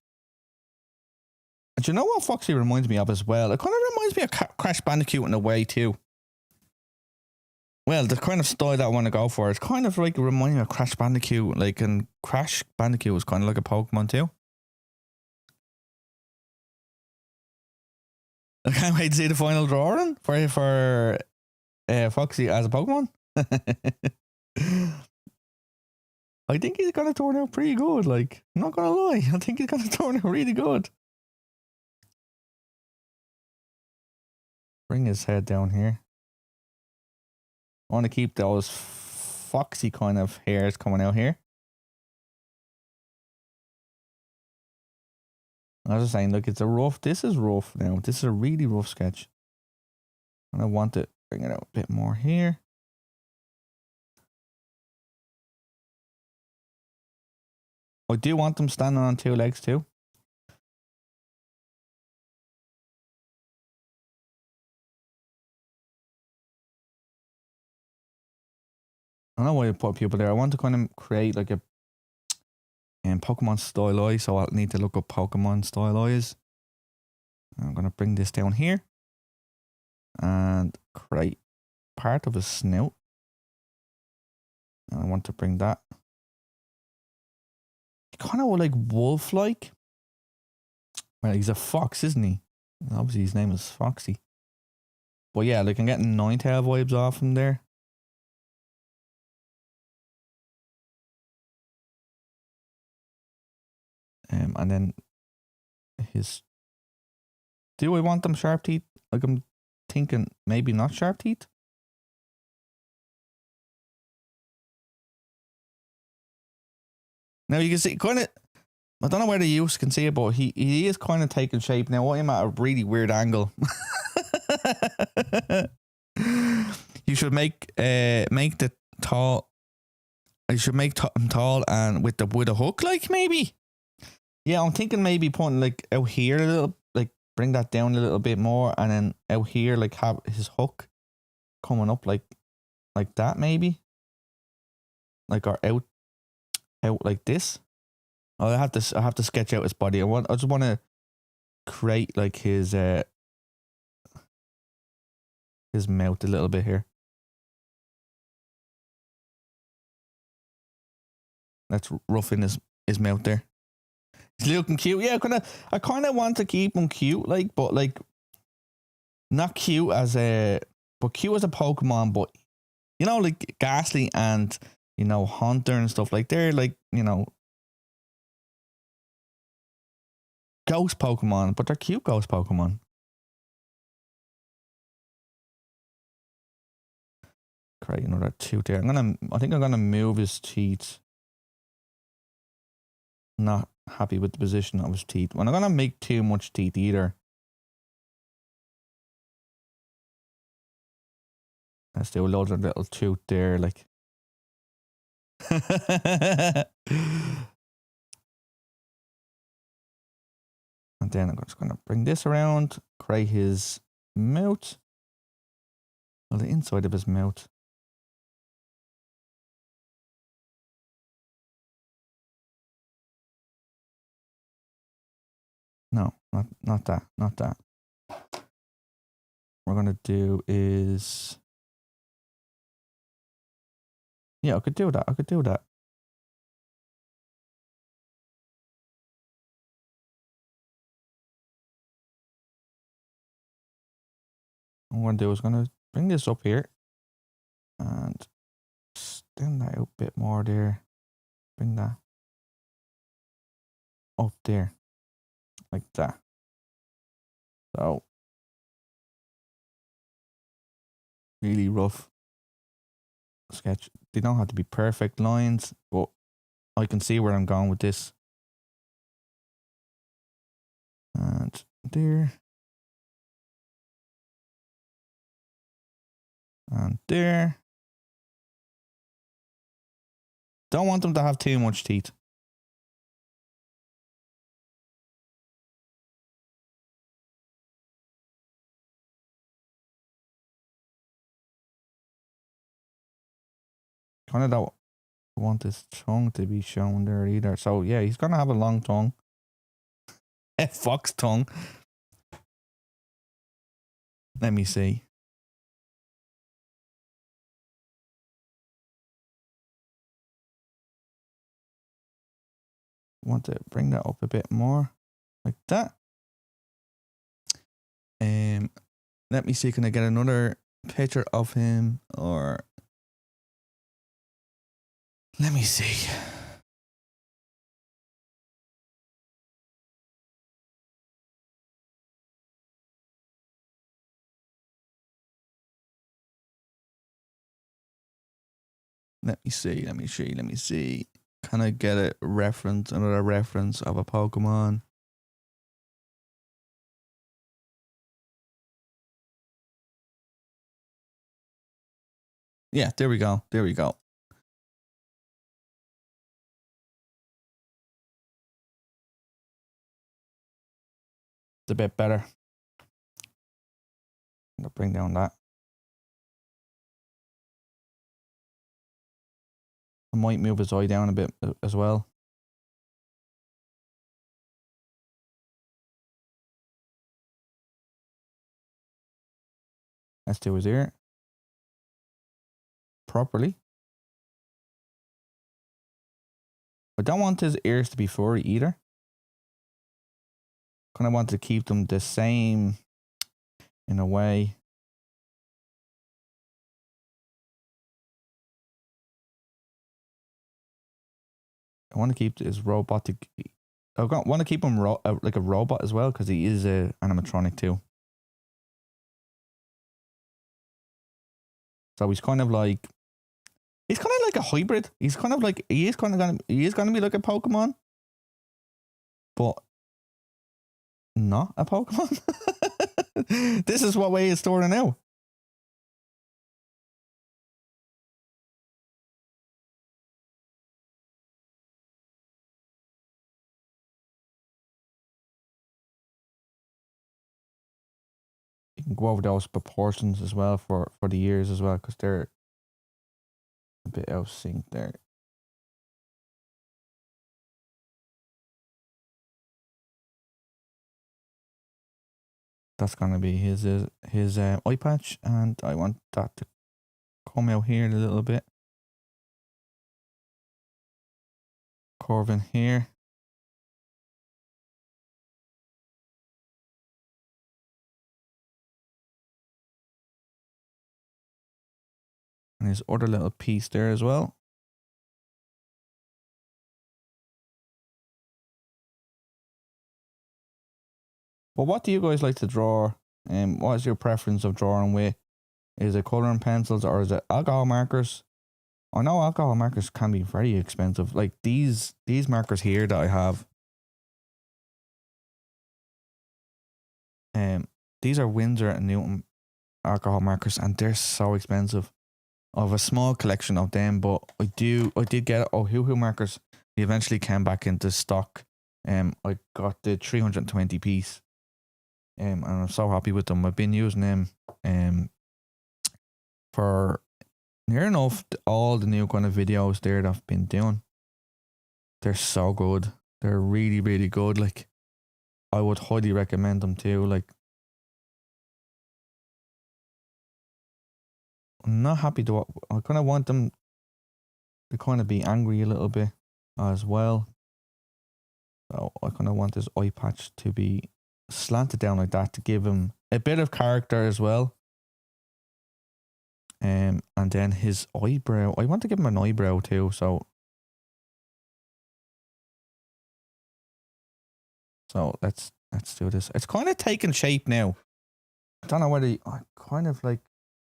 And you know what Foxy reminds me of as well? It kind of reminds me of Crash Bandicoot in a way too. Well, the kind of style that I want to go for, it's kind of like reminding me of Crash Bandicoot. Like, and Crash Bandicoot was kind of like a Pokemon too. I can't wait to see the final drawing for Foxy as a Pokemon. I think he's going to turn out pretty good. Like, I'm not going to lie. I think he's going to turn out really good. Bring his head down here. I want to keep those foxy kind of hairs coming out here. I was just saying, look, it's a rough. This is rough now. This is a really rough sketch. And I want to bring it out a bit more here. I do want them standing on two legs too. I don't know why I put people there. I want to kind of create like a Pokemon style eye, so I'll need to look up Pokemon style eyes. I'm going to bring this down here and create part of his snout. And I want to bring that kind of like wolf-like. Well, he's a fox, isn't he? Obviously, his name is Foxy. But yeah, like I'm getting Ninetale vibes off him there. And then do I want them sharp teeth? Like I'm thinking maybe not sharp teeth. Now you can see kind of, I don't know whether you can see it, but he is kind of taking shape. Now I'm at a really weird angle. You should make the tall. You should make him tall and with a hook, like maybe. Yeah, I'm thinking maybe putting like out here a little, like bring that down a little bit more, and then out here like have his hook coming up like that maybe, like or out like this. I have to sketch out his body. I just want to create like his mouth a little bit here. Let's rough in his mouth there. He's looking cute. Yeah, I kind of want to keep him cute, like, but like not cute as but cute as a Pokemon, but you know, like Ghastly and you know Haunter and stuff like they're like you know ghost Pokemon, but they're cute ghost Pokemon. Create another tooth there. I think I'm gonna move his teeth. Not happy with the position of his teeth. We're not gonna make too much teeth either. Let's do a load of little tooth there, like. And then I'm just gonna bring this around, create his mouth. Well, the inside of his mouth. No, not that. Not that. What we're gonna do is, yeah, I could do that. I could do that. What I'm gonna do is gonna bring this up here and extend that out a bit more there. Bring that up there, like that. So really rough sketch. They don't have to be perfect lines, but I can see where I'm going with this. And there. And there. Don't want them to have too much teeth. Kind of don't want his tongue to be shown there either. So yeah, he's gonna have a long tongue. A fox tongue. Let me see. Want to bring that up a bit more, like that. Let me see. Can I get another picture of him, or let me see. Let me see. Let me see. Let me see. Can I get a reference, another reference of a Pokemon? Yeah, there we go. There we go. It's a bit better. I'm gonna bring down that. I might move his eye down a bit as well. Let's do his ear properly. I don't want his ears to be furry either. Kind of want to keep them the same in a way. I want to keep his robotic. I want to keep him like a robot as well because he is a animatronic too. So he's kind of like a hybrid. He's kind of like he is gonna be like a Pokemon, but not a Pokemon. This is what way it's storing out. You can go over those proportions as well for the ears as well because they're a bit out of sync there. That's gonna be his eye patch, and I want that to come out here a little bit, curve in here. And his other little piece there as well. Well, what do you guys like to draw? What is your preference of drawing with? Is it coloring pencils or is it alcohol markers? I know alcohol markers can be very expensive. Like these markers here that I have. These are Winsor and Newton alcohol markers, and they're so expensive. I have a small collection of them, but I did get Ohuhu markers. They eventually came back into stock. I got the 320 piece. And I'm so happy with them. I've been using them for near enough all the new kind of videos there that I've been doing. They're so good. They're really, really good. Like, I would highly recommend them too. Like, I'm not happy to. I kind of want them to kind of be angry a little bit as well. So I kind of want this eye patch to be slanted down like that to give him a bit of character as well. And then his eyebrow. I want to give him an eyebrow too. So let's do this. It's kind of taking shape now. I don't know whether I kind of like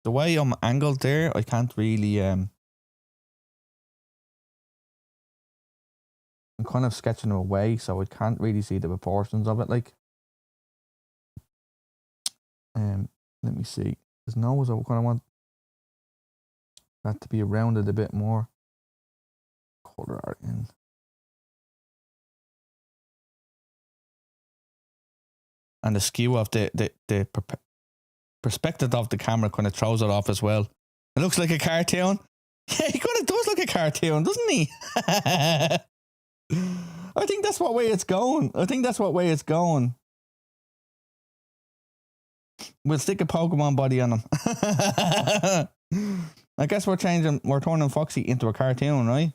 the way I'm angled there. I can't really I'm kind of sketching him away, so I can't really see the proportions of it. Like, let me see. His nose, I kind of want that to be rounded a bit more. Color art in. And the skew of the perspective of the camera kind of throws it off as well. It looks like a cartoon. Yeah, he kind of does look like a cartoon, doesn't he? I think that's what way it's going. We'll stick a Pokemon body on him. I guess we're turning Foxy into a cartoon, right?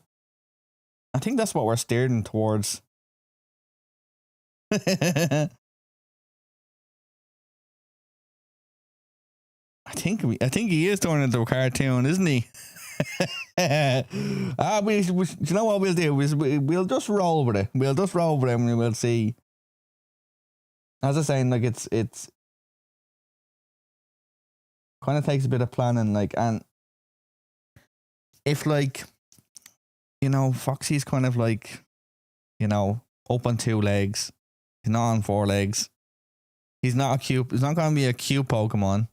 I think that's what we're steering towards. I think he is turning into a cartoon, isn't he? You know what we'll do? We'll just roll with it. We'll just roll with it and we'll see. As I was saying, like it's kind of takes a bit of planning, like, and if like, you know, Foxy's kind of like, you know, up on 2 legs. He's not on 4 legs. He's not going to be a cute Pokemon.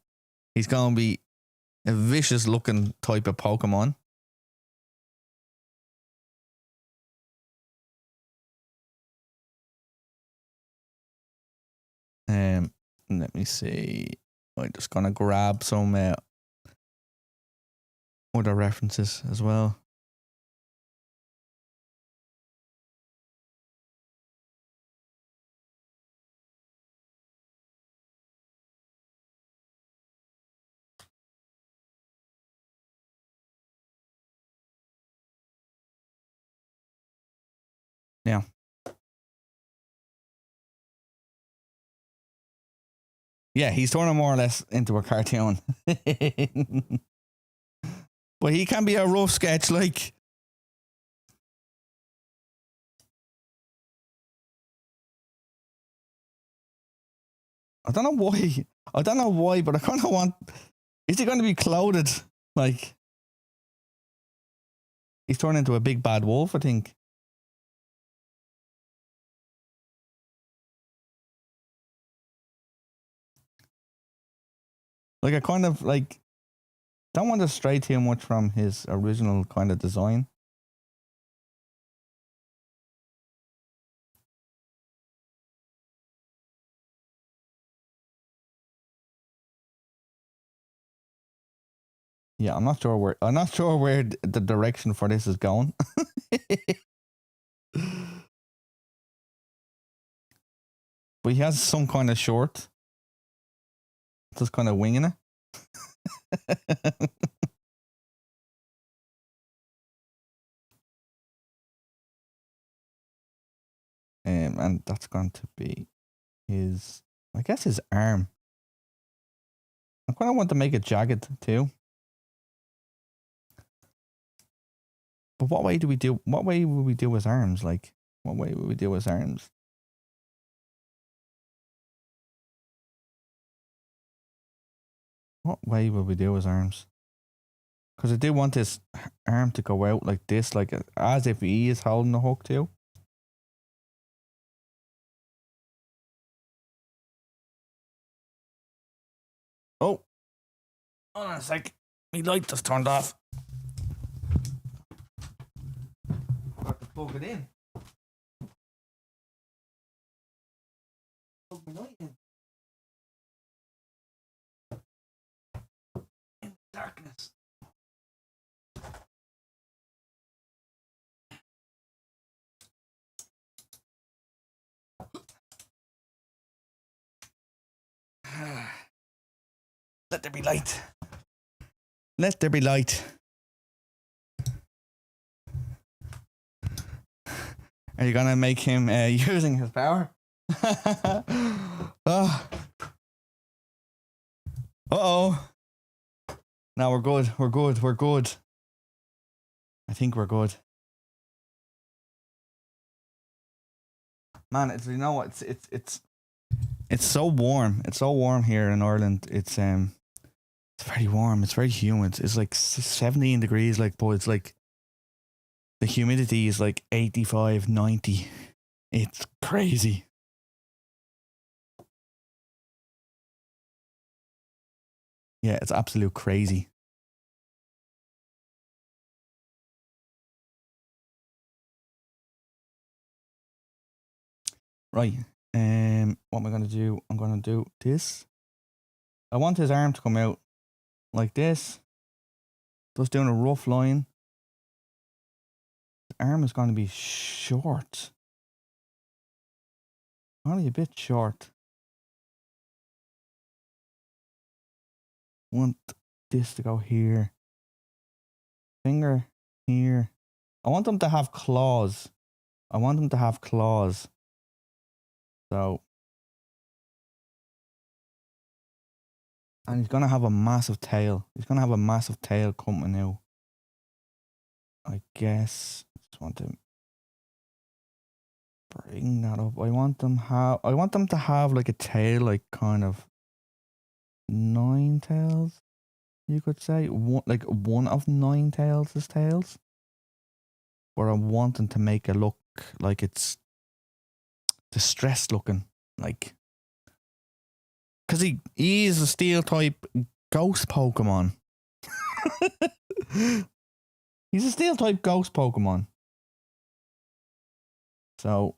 He's going to be a vicious looking type of Pokemon. Let me see. I'm just going to grab some other references as well. Yeah. Yeah, he's turning more or less into a cartoon. But he can be a rough sketch, like. I don't know why, but I kind of want. Is he going to be clouded? Like, he's turned into a big bad wolf, I think. Like, I kind of like don't want to stray too much from his original kind of design. Yeah, I'm not sure where the direction for this is going. But he has some kind of short. Just kind of winging it. And that's going to be his, I guess, his arm. I kind of want to make it jagged too. But what way would we do his arms? Like, what way would we do his arms? What way would we do his arms? Because I do want this arm to go out like this, like as if he is holding the hook too. Oh, hold on a sec. My light just turned off. Got to plug it in. Plug my light in. In the darkness. Let there be light. Let there be light. Are you gonna make him using his power? Oh. Uh-oh. No, we're good. We're good. We're good. I think we're good. Man, it's, you know what? It's so warm. It's so warm here in Ireland. It's very warm. It's very humid. It's like 17 degrees, like, but it's like the humidity is like 85, 90. It's crazy. Yeah, it's absolute crazy. Right. What am I gonna do? I'm gonna do this. I want his arm to come out like this. Just doing a rough line. The arm is gonna be short. Only a bit short. Want this to go here. Finger here. I want them to have claws. I want them to have claws. So, and he's gonna have a massive tail. He's gonna have a massive tail coming out. I guess. Just want to bring that up. I want them to have like a tail, like kind of 9 tails. You could say like one of 9 tails is tails. But I want them to make it look like it's distressed looking, like, because he is a steel type ghost Pokemon. He's a steel type ghost Pokemon. So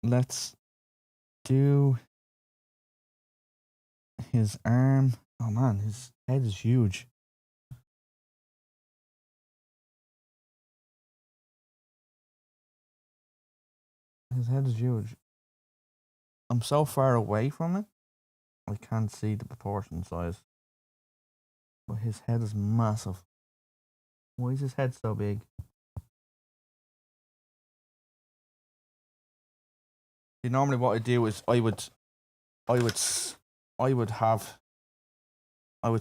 let's do his arm. Oh man, his head is huge. His head is huge. I'm so far away from it, I can't see the proportion size. But his head is massive. Why is his head so big? See, normally what I do is I would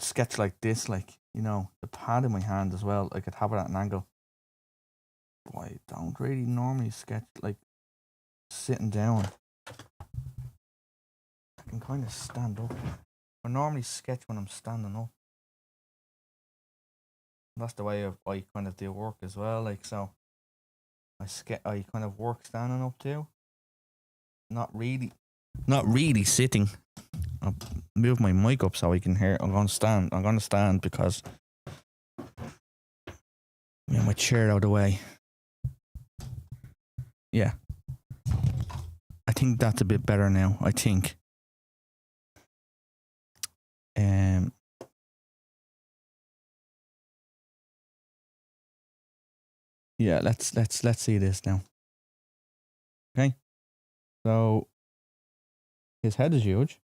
sketch like this, like, you know, the pad in my hand as well. I could have it at an angle. But I don't really normally sketch like sitting down. I can kind of stand up. I normally sketch when I'm standing up. That's the way I kind of do work as well. Like, so I kind of work standing up too. Not really sitting. I'll move my mic up so I can hear. I'm gonna stand because my chair out of the way. Yeah. I think that's a bit better now, I think. Yeah, let's see this now. Okay. So his head is huge.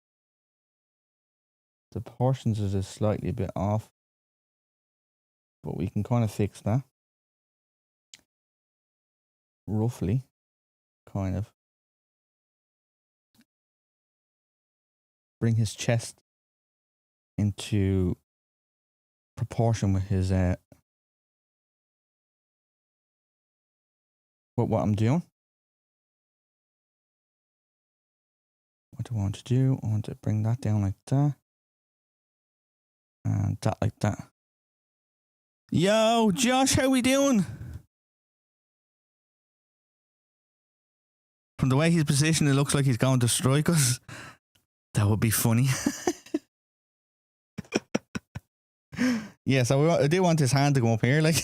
The proportions is just slightly a bit off, but we can kind of fix that. Roughly, kind of. Bring his chest into proportion with his with what I'm doing. What do I want to do? I want to bring that down like that. And that like that. Yo, Josh, how we doing? From the way he's positioned, it looks like he's going to strike us. That would be funny. Yeah, so I do want his hand to go up here, like.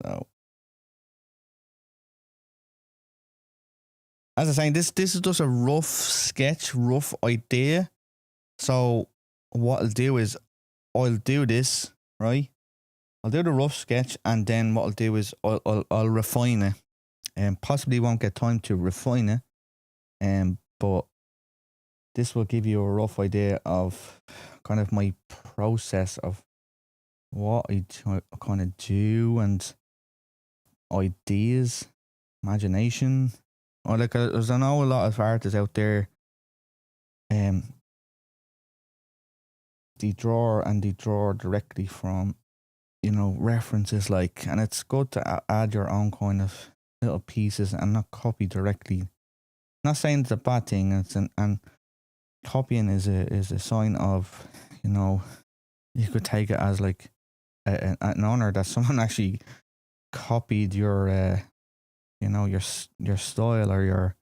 So, as I was saying, this is just a rough sketch, rough idea. So what I'll do is I'll do this, right? I'll do the rough sketch, and then what I'll do is I'll refine it, and possibly won't get time to refine it, but this will give you a rough idea of kind of my process of what I kind of do and ideas, imagination. Or like, I know a lot of artists out there, they draw directly from, references, like, and it's good to add your own kind of little pieces and not copy directly. Not saying it's a bad thing, and copying is a sign of, you could take it as like an honor that someone actually copied your your style or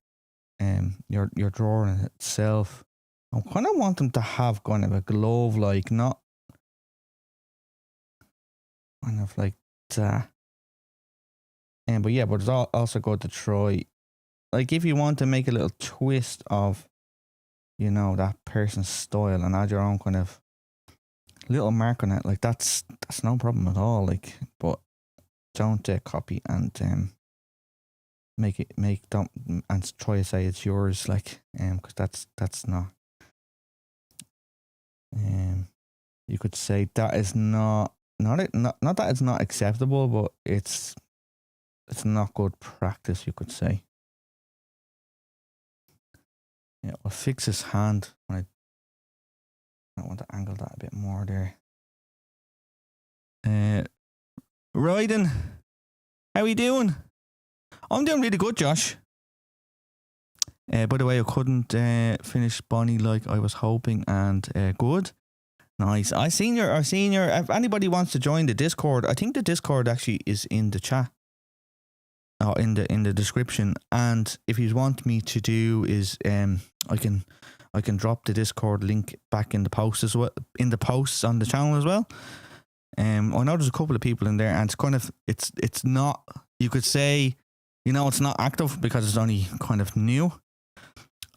your drawing itself. I kind of want them to have kind of a glove, like, not kind of like that. But yeah, but it's also good to try, like, if you want to make a little twist of, that person's style and add your own kind of little mark on it, like, that's no problem at all. Like, but don't copy and don't and try to say it's yours, like, because that's not. You could say that is not that it's not acceptable, but it's not good practice, you could say. Yeah, I'll fix his hand. I want to angle that a bit more there. Ryden, how are you doing? I'm doing really good, Josh. By the way, I couldn't finish Bonnie like I was hoping, and good. Nice. I seen your. If anybody wants to join the Discord, I think the Discord actually is in the chat, or in the description. And if you want me to do is, I can drop the Discord link back in the post as well, in the posts on the channel as well. I know there's a couple of people in there, and it's kind of it's not. You could say, it's not active because it's only kind of new.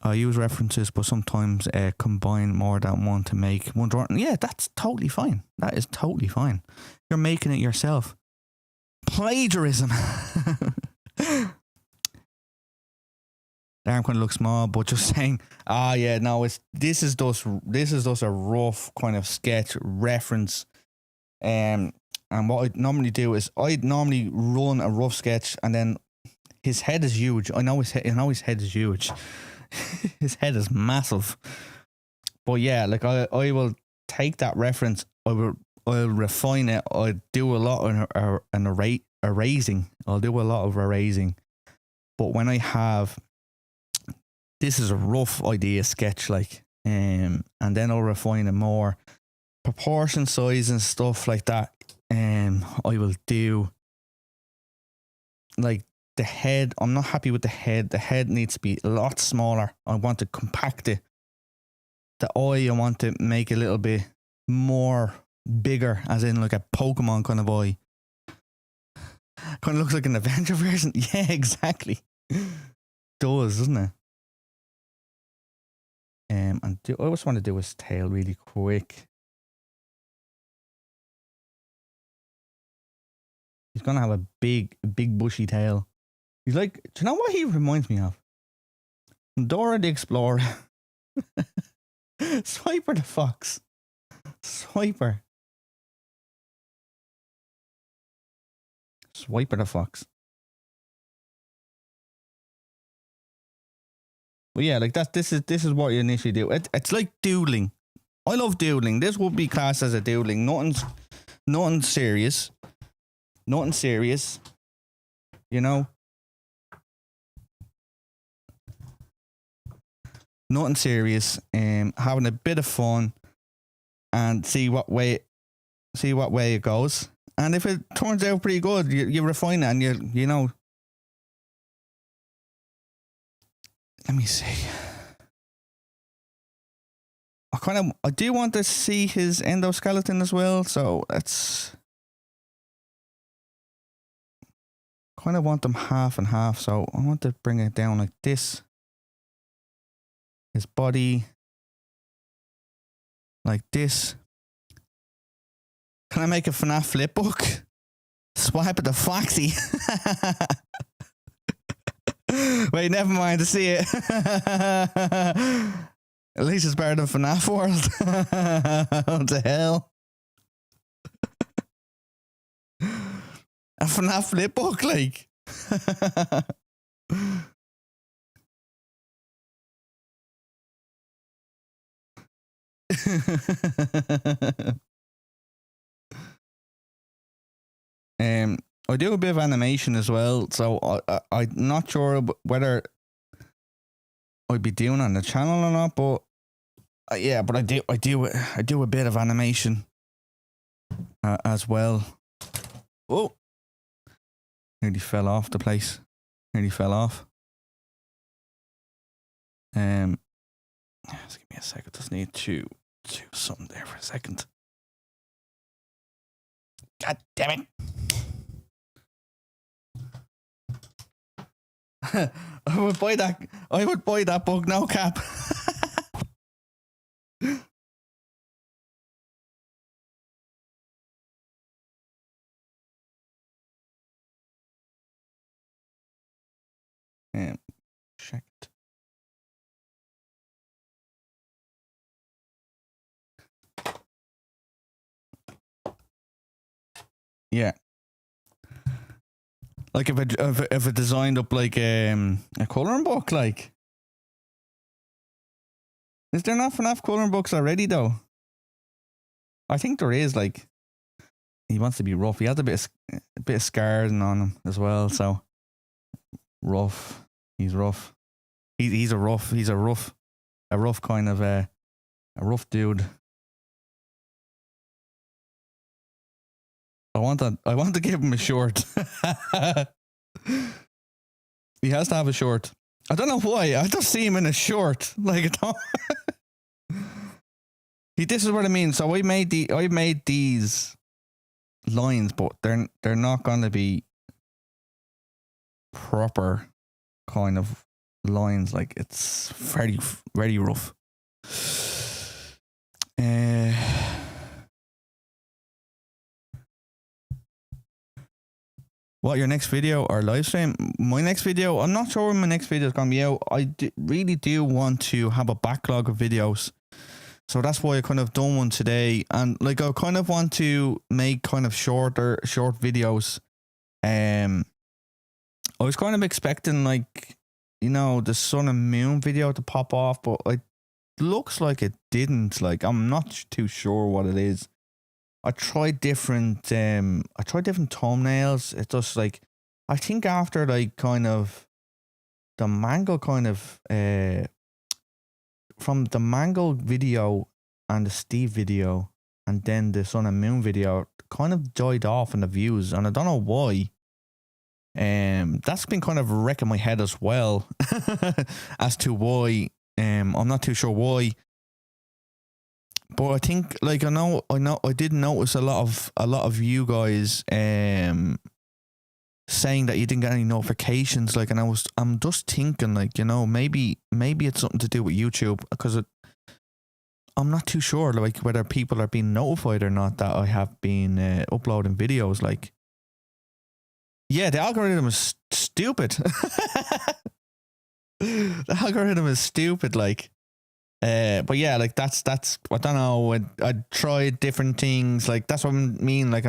I use references, but sometimes combine more than one to make one drawing. Yeah, that's totally fine. That is totally fine. You're making it yourself. Plagiarism. The arm kind of looks small, but just saying. Yeah, no, this is just a rough kind of sketch reference. And what I'd normally do is I'd normally run a rough sketch, and then his head is huge. I know his head is huge. His head is massive. But yeah, like, I will take that reference, I'll refine it. I'll do a lot of erasing. I'll do a lot of erasing. But when I have, this is a rough idea sketch, like, and then I'll refine it more. Proportion, size and stuff like that. I will do, like, the head. I'm not happy with the head. The head needs to be a lot smaller. I want to compact it. The eye, I want to make a little bit more bigger, as in like a Pokemon kind of eye. Kind of looks like an adventure version. Yeah, exactly. Does, doesn't it? And I just want to do his tail really quick. He's gonna have a big bushy tail. He's like, do you know what he reminds me of? Dora the Explorer. Swiper the fox. Swiper. Swiper the fox. Well, yeah, like that. This is what you initially do. It's like doodling. I love doodling. This would be classed as a doodling. Nothing serious. Nothing serious. You know. Nothing serious. Having a bit of fun, and see what way it goes. And if it turns out pretty good, you refine it, and you know. Let me see. I do want to see his endoskeleton as well, so that's kind of want them half and half. So I want to bring it down like this. His body like this. Can I make a FNAF flip book? Swipe at the foxy. Wait, never mind to see it. At least it's better than FNAF World. What the hell? A FNAF flip book, like. I do a bit of animation as well, so I'm not sure whether I'd be doing on the channel or not, but yeah, but I do a bit of animation as well. Oh, nearly fell off the place. Nearly fell off. Just give me a second. Just need to do something there for a second. God damn it. I would buy that book now, Cap. Check it. Yeah. Like if it designed up like a colouring book, like. Is there not enough colouring books already though? I think there is. Like, he wants to be rough. He has a bit of scarring on him as well. So rough. He's rough. He's a rough kind of a rough dude. I want to give him a short. He has to have a short. I don't know why. I just see him in a short. Like, this is what I mean. So I made these lines, but they're not gonna be proper kind of lines. Like, it's very, very rough. What, your next video or live stream? My next video, I'm not sure when my next video is going to be out. I really do want to have a backlog of videos. So that's why I kind of done one today. And like, I kind of want to make kind of short videos. I was kind of expecting, like, you know, the sun and moon video to pop off, but it looks like it didn't. Like, I'm not too sure what it is. I tried different thumbnails. It's just like, I think after like kind of the mango kind of from the mango video and the Steve video and then the sun and moon video kind of died off in the views, and I don't know why. That's been kind of wrecking my head as well as to why. I'm not too sure why. But I think, like, I did notice a lot of you guys saying that you didn't get any notifications, like, and I'm just thinking, like, you know, maybe it's something to do with YouTube, because I'm not too sure, like, whether people are being notified or not that I have been uploading videos. Like, yeah, the algorithm is stupid. The algorithm is stupid, like. But yeah, like that's I don't know. I tried different things. Like that's what I mean. Like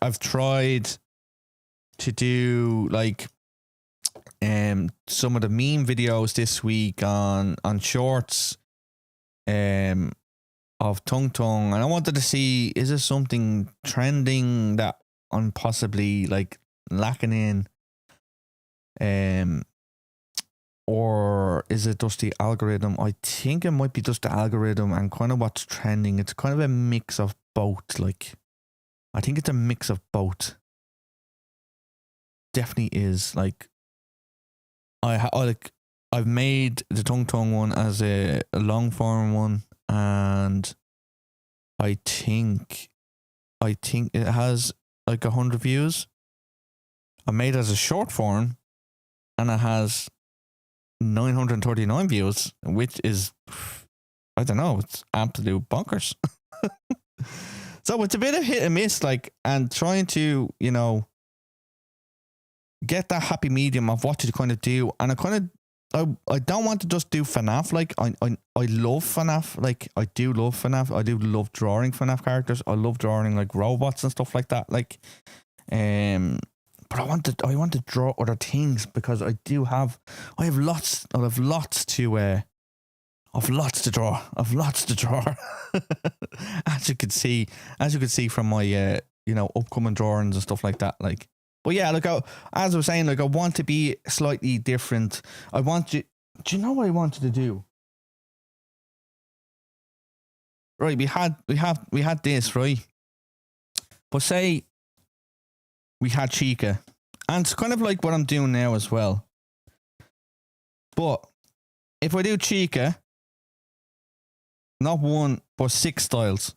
I've tried to do like some of the meme videos this week on shorts of Tung Tung, and I wanted to see, is there something trending that I'm possibly like lacking in, or is it just the algorithm? I think it might be just the algorithm and kind of what's trending. It's kind of a mix of both. Like I think it's a mix of both. Definitely is. Like I've made the Tung Tung one as a long form one, and I think it has like 100 views. I made it as a short form, and it has 939 views, which is, I don't know, it's absolute bonkers. So it's a bit of hit and miss, like, and trying to, you know, get that happy medium of what to kind of do. And I don't want to just do FNAF. Like I love FNAF. Like I do love FNAF. I do love drawing FNAF characters. I love drawing like robots and stuff like that. Like, but I want to draw other things because I have lots to draw. I've lots to draw. as you could see from my you know, upcoming drawings and stuff like that. Like. But yeah, like as I was saying, like I want to be slightly different. I want to. Do you know what I wanted to do? Right, we had this, right? But say we had Chica, and it's kind of like what I'm doing now as well. But if I do Chica, not one but 6 styles,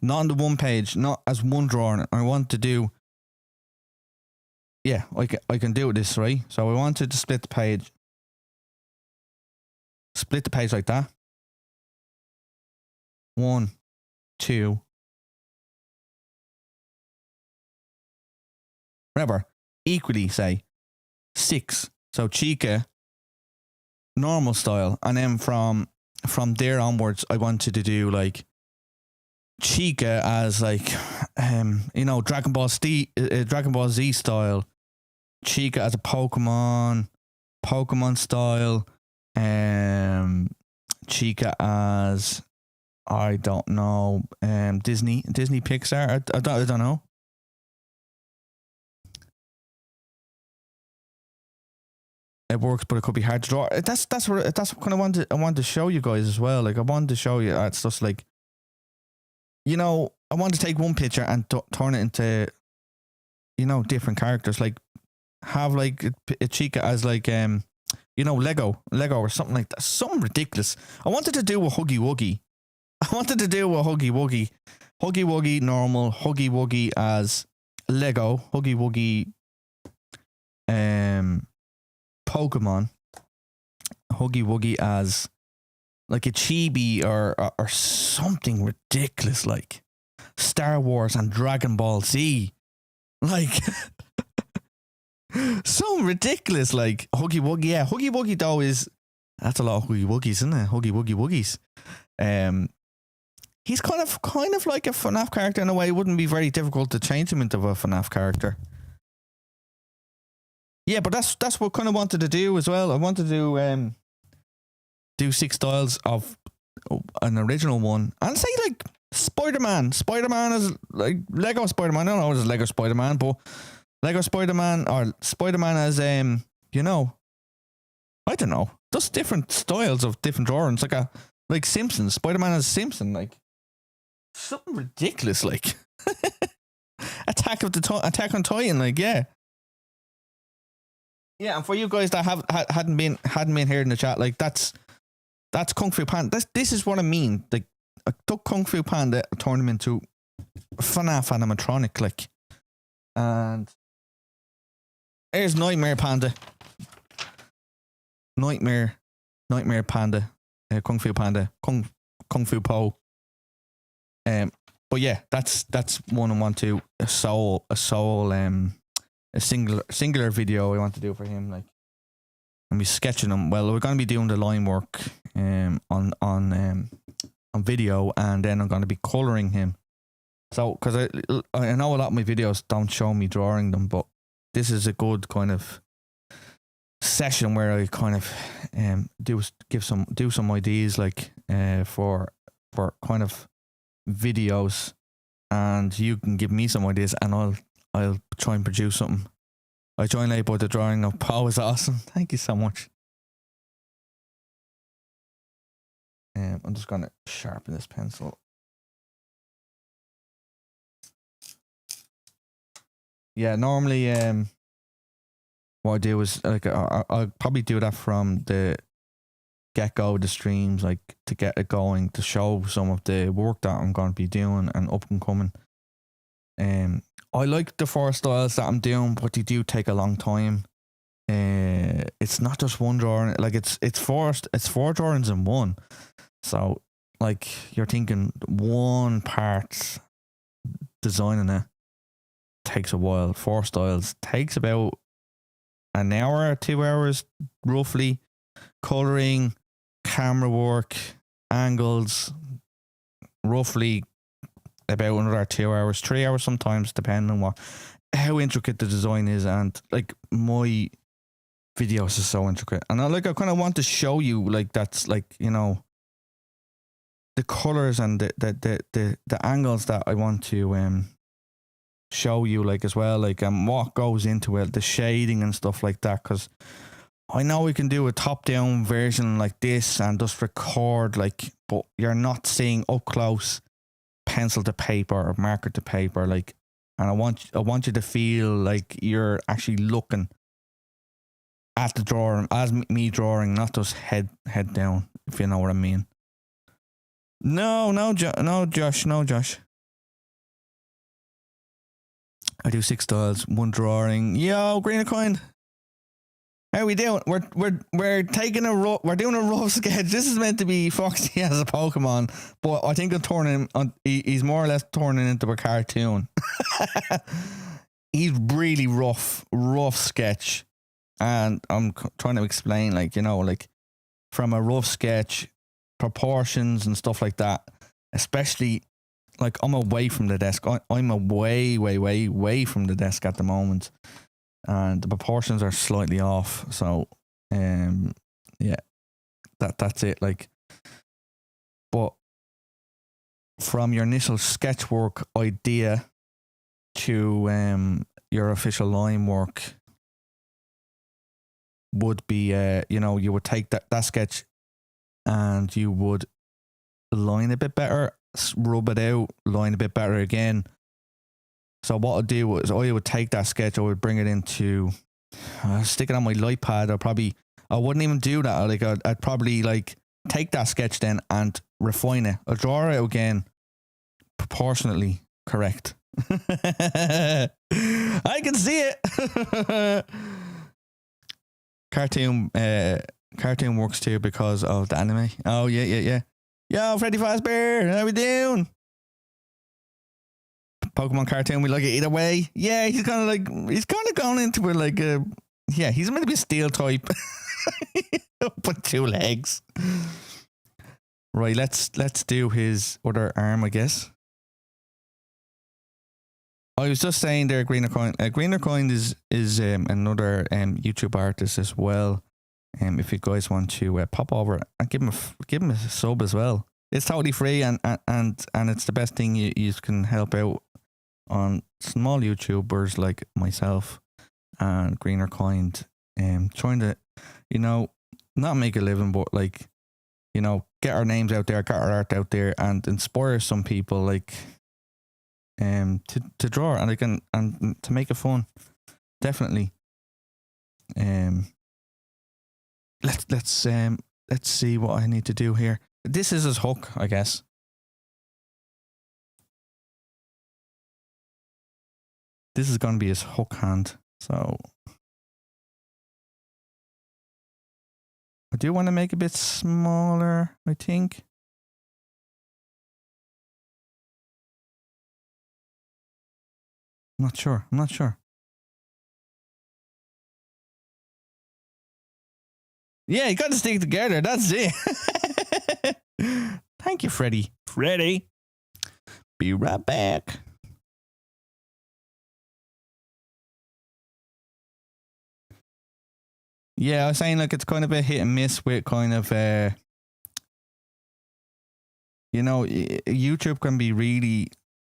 not on the one page, not as one drawing. I want to do. Yeah, I can do this, right? So I wanted to split the page like that. 1, 2. Whatever. Equally, say 6. So Chica, normal style, and then from there onwards, I wanted to do like Chica as like you know, Dragon Ball Z style. Chica as a Pokemon style, Chica as, I don't know, Disney Pixar. I don't know. It works, but it could be hard to draw. That's what kind of I wanted to show you guys as well. Like I wanted to show you, it's just like, you know, I want to take one picture and turn it into, you know, different characters. Like have like a Chica as like you know, Lego or something like that. Something ridiculous. I wanted to do a Huggy Wuggy. Huggy Wuggy normal, Huggy Wuggy as Lego, Huggy Wuggy Pokemon, Huggy Wuggy as like a chibi or something ridiculous like Star Wars and Dragon Ball Z. Like so ridiculous, like Huggy Wuggy. Yeah, Huggy Wuggy though that's a lot of Huggy Wuggies, isn't it? Huggy Wuggies. He's kind of like a FNAF character in a way. It wouldn't be very difficult to change him into a FNAF character. Yeah, but that's what I kind of wanted to do as well. I wanted to do 6 styles of an original one, and say like Spider-Man is like Lego Spider-Man. I don't know if it's Lego Spider-Man, but Lego Spider-Man or Spider-Man as you know, I don't know, just different styles of different drawings, like Simpsons, Spider-Man as Simpson, like something ridiculous, like Attack on Titan, like yeah, and for you guys that hadn't been here in the chat, like that's Kung Fu Panda. This is what I mean. Like I took Kung Fu Panda, turned him into FNAF animatronic, like, and there's Nightmare Panda. Nightmare Panda. Kung Fu Panda. Kung Fu Po. But yeah, that's one I want to a singular video I want to do for him. Like and be sketching them. Well, we're going to be doing the line work on video, and then I'm going to be coloring him. So, because I know a lot of my videos don't show me drawing them, but this is a good kind of session where I kind of do some ideas like for kind of videos, and you can give me some ideas, and I'll try and produce something. I join late, but the drawing of Poe is awesome. Thank you so much. I'm just gonna sharpen this pencil. Yeah, normally what I do is like I'll probably do that from the get go of the streams, like to get it going, to show some of the work that I'm going to be doing and up and coming. I like the 4 styles that I'm doing, but they do take a long time. It's not just one drawing, like it's 4 drawings in one. So like you're thinking one part designing it takes a while. 4 styles takes about an hour, 2 hours roughly. Coloring, camera work, angles, roughly about another 2 hours, 3 hours sometimes, depending on how intricate the design is. And like my videos are so intricate, and I kind of want to show you like that's like, you know, the colors and the angles that I want to show you, like as well, like what goes into it, the shading and stuff like that, because I know we can do a top-down version like this and just record, like, but you're not seeing up close pencil to paper or marker to paper, like, and I want you to feel like you're actually looking at the drawing as me drawing, not just head down, if you know what I mean. No, Josh. I do 6 styles, 1 drawing. Yo, Green Coin. How we doing? We're taking we're doing a rough sketch. This is meant to be Foxy as a Pokemon, but I think he's more or less turning into a cartoon. He's really rough sketch, and I'm trying to explain, like, you know, like from a rough sketch, proportions and stuff like that. Especially, like, I'm away from the desk. I'm away from the desk at the moment, and the proportions are slightly off. So, yeah, that's it. Like, but from your initial sketch work idea to your official line work would be, you know, you would take that sketch and you would line a bit better, rub it out, line a bit better again. So what I'd do was I would take that sketch, I would bring it into, stick it on my light pad. I wouldn't even do that. Like I'd probably like take that sketch then and refine it. I'll draw it out again, proportionately correct. I can see it. Cartoon works too because of the anime. Oh yeah. Yo, Freddy Fazbear, how we doing? Pokemon cartoon, we like it either way. Yeah, he's kind of going into it like yeah, he's meant to be a steel type. But 2 legs. Right, let's do his other arm, I guess. I was just saying there, Greener Coin. Greener Coin is another YouTube artist as well. If you guys want to pop over and give him a sub as well, it's totally free, and it's the best thing you can help out on small YouTubers like myself and Greener Coin, trying to, you know, not make a living, but like, you know, get our names out there, get our art out there, and inspire some people, like, to draw and again and to make it fun. Definitely. Let's see what I need to do here. This is his hook, I guess. This is going to be his hook hand. So I do want to make it a bit smaller, I think. I'm not sure. Yeah, you got to stick together. That's it. Thank you, Freddie. Freddie. Be right back. Yeah, I was saying like it's kind of a hit and miss with kind of YouTube can be really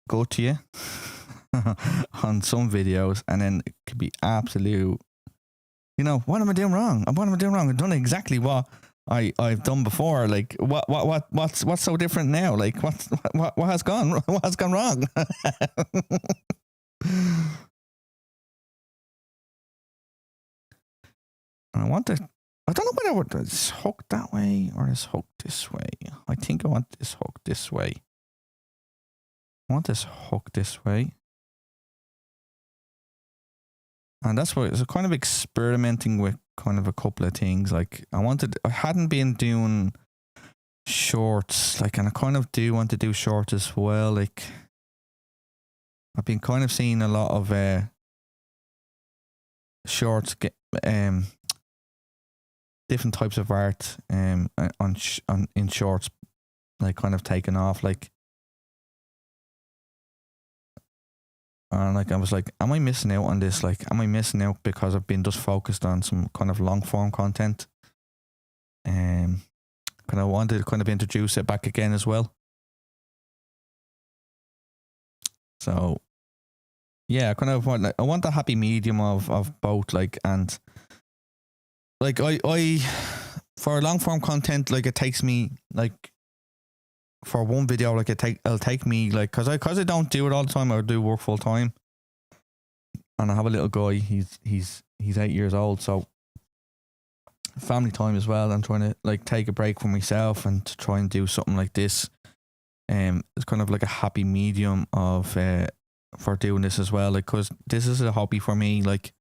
good to you on some videos, and then it could be absolute. What am I doing wrong? What am I doing wrong? I've done exactly what I've done before. Like what's so different now? Like what has gone wrong? I don't know whether it's hooked that way or it's hooked this way. I think I want this hooked this way. I want this hooked this way. And that's what it's kind of experimenting with kind of a couple of things. Like I hadn't been doing shorts, like, and I kind of do want to do shorts as well. Like I've been kind of seeing a lot of shorts get different types of art in shorts, like kind of taken off, like. And like I was like, am I missing out on this? Like, am I missing out because I've been just focused on some kind of long form content? Kind of wanted to kind of introduce it back again as well. So yeah, I kind of want the happy medium of both, like, and like I for long form content, like it takes me like. For one video, like it'll take me like because I don't do it all the time. I do work full time, and I have a little guy. He's 8 years old, so family time as well. I'm trying to like take a break from myself and to try and do something like this. It's kind of like a happy medium of for doing this as well. Like, cause this is a hobby for me. Like,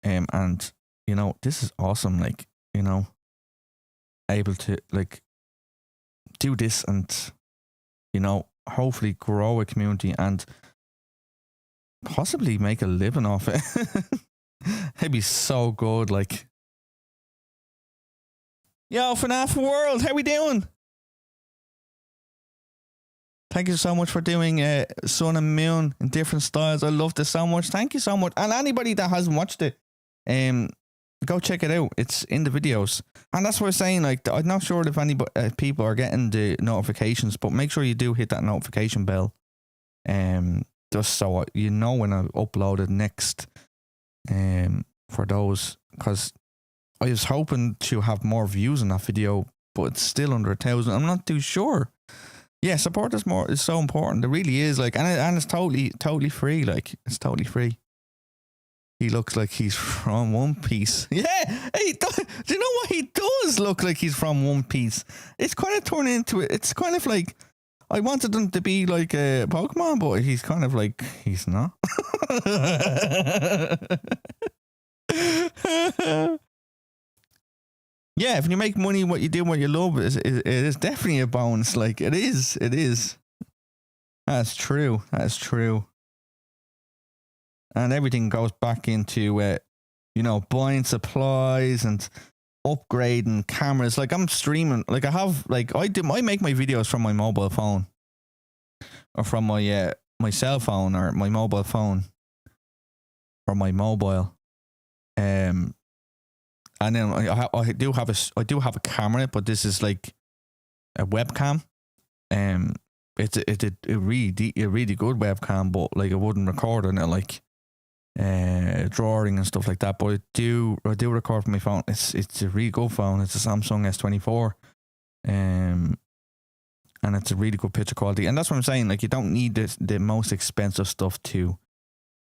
and this is awesome. Like, able to like do this and. Hopefully grow a community and possibly make a living off it. It'd be so good. Like, yo, FNAF World, how we doing? Thank you so much for doing Sun and Moon in different styles. I love this so much. Thank you so much. And anybody that hasn't watched it, go check it out. It's in the videos. And that's what I'm saying. Like, I'm not sure if any people are getting the notifications, but make sure you do hit that notification bell. Just so you know when I upload it next. For those, because I was hoping to have more views on that video, but it's still under 1,000. I'm not too sure. Yeah, support is so important. It really is. Like, and it's totally free. Like, it's totally free. He looks like he's from One Piece. Yeah, hey, do you know what? He does look like he's from One Piece. It's kind of turned into it. It's kind of like, I wanted him to be like a Pokemon, but he's kind of like, he's not. Yeah, if you make money, what you do, what you love, it is definitely a bonus. Like, it is. That's true. And everything goes back into, buying supplies and upgrading cameras. Like, I'm streaming. Like, I make my videos from my mobile phone, or from my cell phone, or my mobile phone, or my mobile. And then I do have a camera, but this is like a webcam. It's a really good webcam, but like, it wouldn't record on it like drawing and stuff like that. But I do record from my phone. It's a really good phone. It's a Samsung S24, and it's a really good picture quality. And that's what I'm saying. Like, you don't need the most expensive stuff to.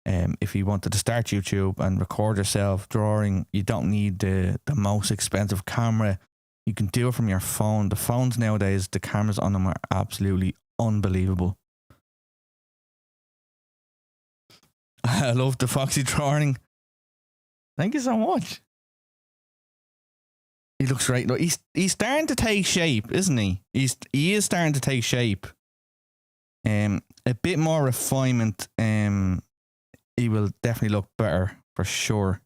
If you wanted to start YouTube and record yourself drawing, you don't need the most expensive camera. You can do it from your phone. The phones nowadays, the cameras on them are absolutely unbelievable. I love the Foxy drawing. Thank you so much. He looks great. Look, he's starting to take shape, isn't he? He is starting to take shape. A bit more refinement. He will definitely look better for sure.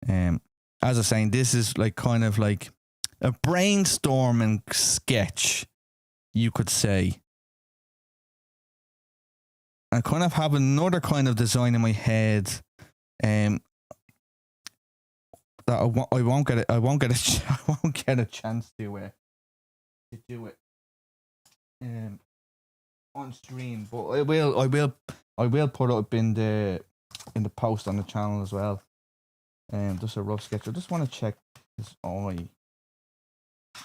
And as I was saying, this is like kind of like a brainstorming sketch, you could say. I kind of have another kind of design in my head, that I won't get it. I won't get a chance to do it on stream, but I will put it up in the post on the channel as well. Just a rough sketch. I just want to check his eye.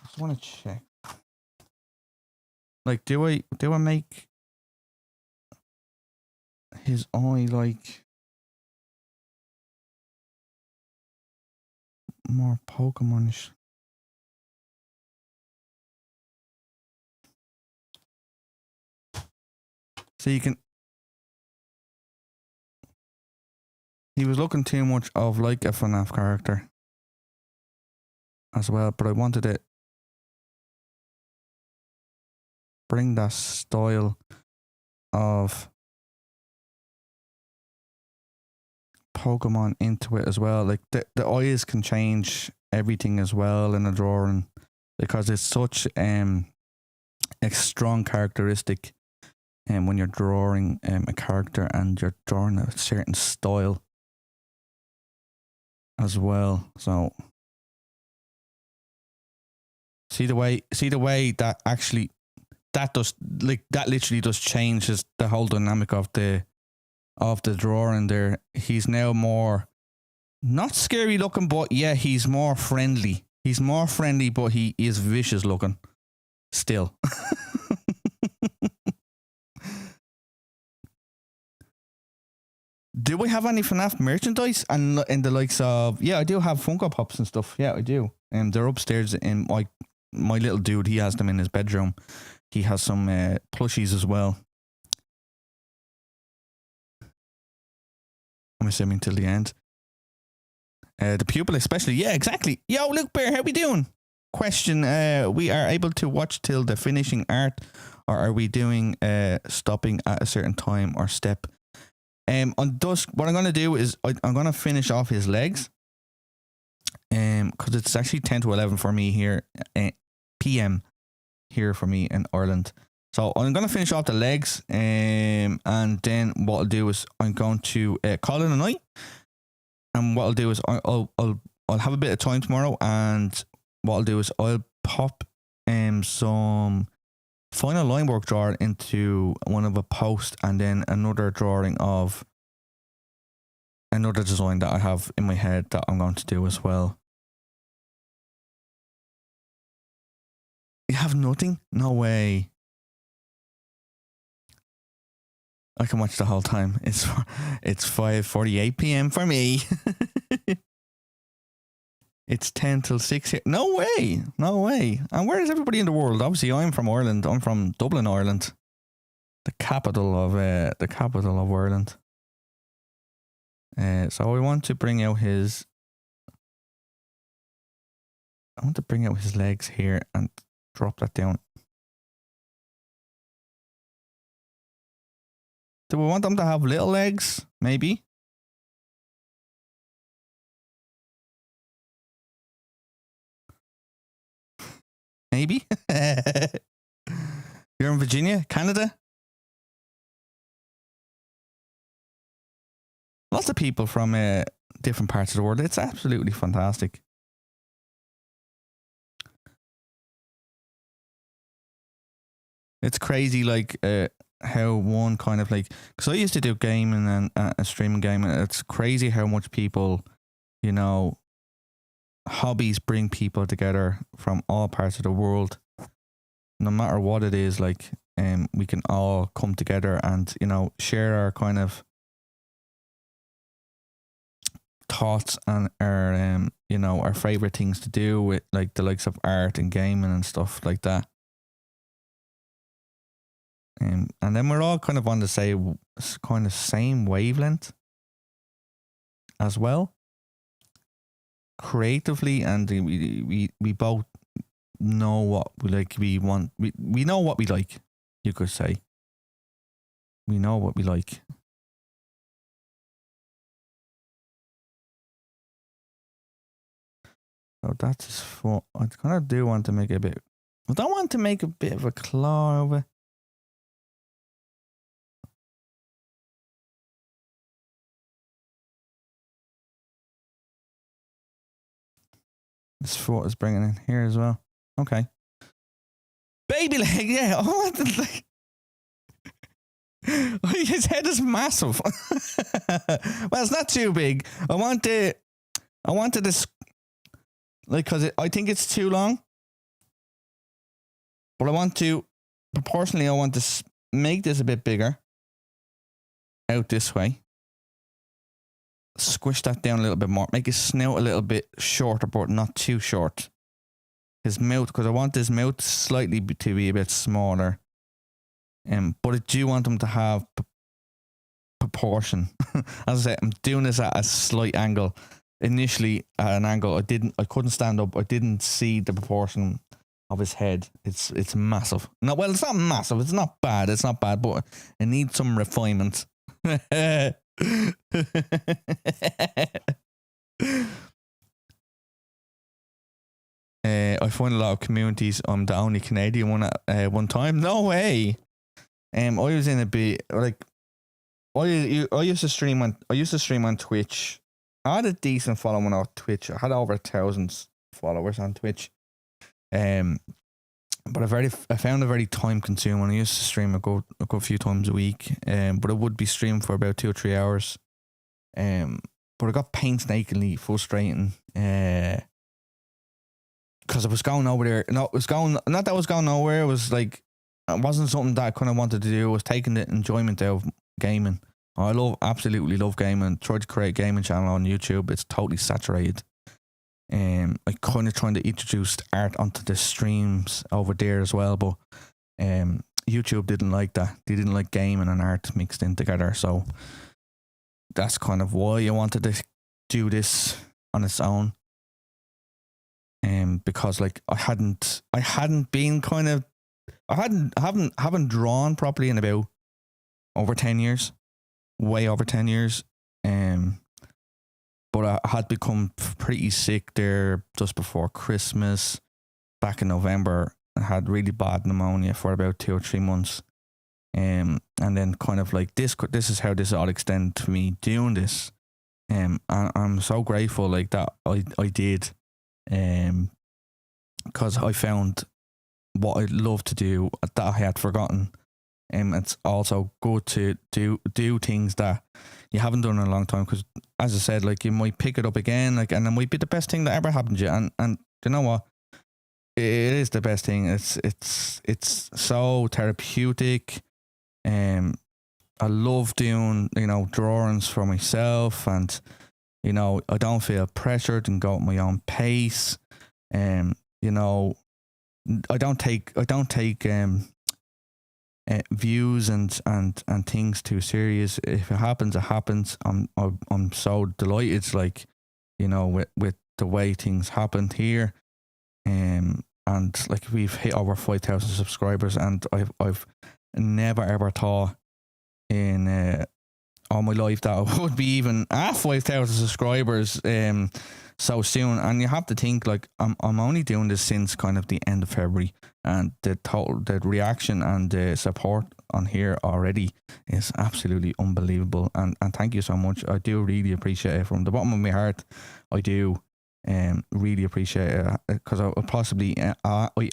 Just want to check. Like, do I make his eye like more Pokemonish? So you can. He was looking too much of like a FNAF character as well, but I wanted to bring that style of Pokemon into it as well. Like the eyes can change everything as well in a drawing, because it's such a strong characteristic. And when you're drawing a character and you're drawing a certain style as well, so see the way that actually that literally just changes the whole dynamic of the drawing there. He's now more not scary looking, but yeah, he's more friendly. He's more friendly, but he is vicious looking still. Do we have any FNAF merchandise? And in the likes of, yeah, I do have Funko Pops and stuff. Yeah, I do. And they're upstairs in my little dude. He has them in his bedroom. He has some plushies as well. I'm assuming till the end. The pupil especially. Yeah, exactly. Yo, Luke Bear, how we doing? Question, we are able to watch till the finishing art, or are we doing stopping at a certain time or step? On Dusk, what I'm going to do is I'm going to finish off his legs. Because it's actually 10 to 11 for me here, PM here for me in Ireland. So I'm going to finish off the legs, and then what I'll do is I'm going to call it a night. And what I'll do is I'll have a bit of time tomorrow, and what I'll do is I'll pop some final line work drawing into one of a post, and then another drawing of another design that I have in my head that I'm going to do as well. You have nothing? No way. I can watch the whole time. It's 5:48 p.m. for me. It's 10 till 6 here. No way. No way. And where is everybody in the world? Obviously, I'm from Ireland. I'm from Dublin, Ireland. The capital of Ireland. So I want to bring out his legs here and drop that down. Do we want them to have little legs? Maybe. Maybe. You're in Virginia, Canada? Lots of people from different parts of the world. It's absolutely fantastic. It's crazy, like how one kind of like, because I used to do gaming and streaming gaming. It's crazy how much people, you know, hobbies bring people together from all parts of the world. No matter what it is, like, we can all come together and, you know, share our kind of thoughts and our you know, our favorite things to do with like the likes of art and gaming and stuff like that. And then we're all kind of on the same wavelength as well, creatively, and we both know what we like. We know what we like. You could say we know what we like. So that's his foot. I kind of do want to make a bit. I don't want to make a bit of a claw over. This foot is bringing in here as well. Okay. Baby leg, yeah. I want the leg. His head is massive. Well, it's not too big. I wanted this, like, because I think it's too long. But I want to, proportionally, I want to make this a bit bigger. Out this way. Squish that down a little bit more. Make his snout a little bit shorter, but not too short. His mouth, because I want his mouth slightly to be a bit smaller. But I do want him to have proportion. As I say, I'm doing this at a slight angle. Initially, at an angle, I couldn't stand up. I didn't see the proportion of his head. It's massive. No, well, it's not massive. It's not bad. It's not bad, but it needs some refinement. I find a lot of communities. I'm the only Canadian one at one time. No way. I was in a bit like I used to stream on Twitch. I had a decent following on Twitch. I had over 1,000 followers on Twitch. But I found it very time consuming. I used to stream a good few times a week. But I would be streaming for about 2 or 3 hours. But it got painstakingly frustrating. Because I was going over there. No, it was going. Not that I was going nowhere. It was like it wasn't something that I kind of wanted to do. I was taking the enjoyment out of gaming. I absolutely love gaming. Tried to create a gaming channel on YouTube. It's totally saturated. I kind of trying to introduce art onto the streams over there as well, but YouTube didn't like that. They didn't like gaming and art mixed in together. So that's kind of why I wanted to do this on its own. Because like I haven't drawn properly in about over 10 years, way over 10 years. But I had become pretty sick there just before Christmas, back in November. I had really bad pneumonia for about 2 or 3 months. And then kind of like this is how this all extended to me doing this. And I'm so grateful like that I did. Because I found what I love to do that I had forgotten. It's also good to do things that you haven't done in a long time, because as I said, like you might pick it up again, like, and it might be the best thing that ever happened to you. And you know what? It is the best thing. It's so therapeutic. I love doing, drawings for myself, and I don't feel pressured and go at my own pace. I don't take views and things too serious. If it happens, it happens. I'm so delighted, like, with the way things happened here. And like we've hit over 5,000 subscribers, and I've never ever thought in all my life that I would be even at 5,000 subscribers so soon. And you have to think, like, I'm only doing this since kind of the end of February, and the reaction and the support on here already is absolutely unbelievable. And thank you so much. I do really appreciate it from the bottom of my heart. I do really appreciate it, because I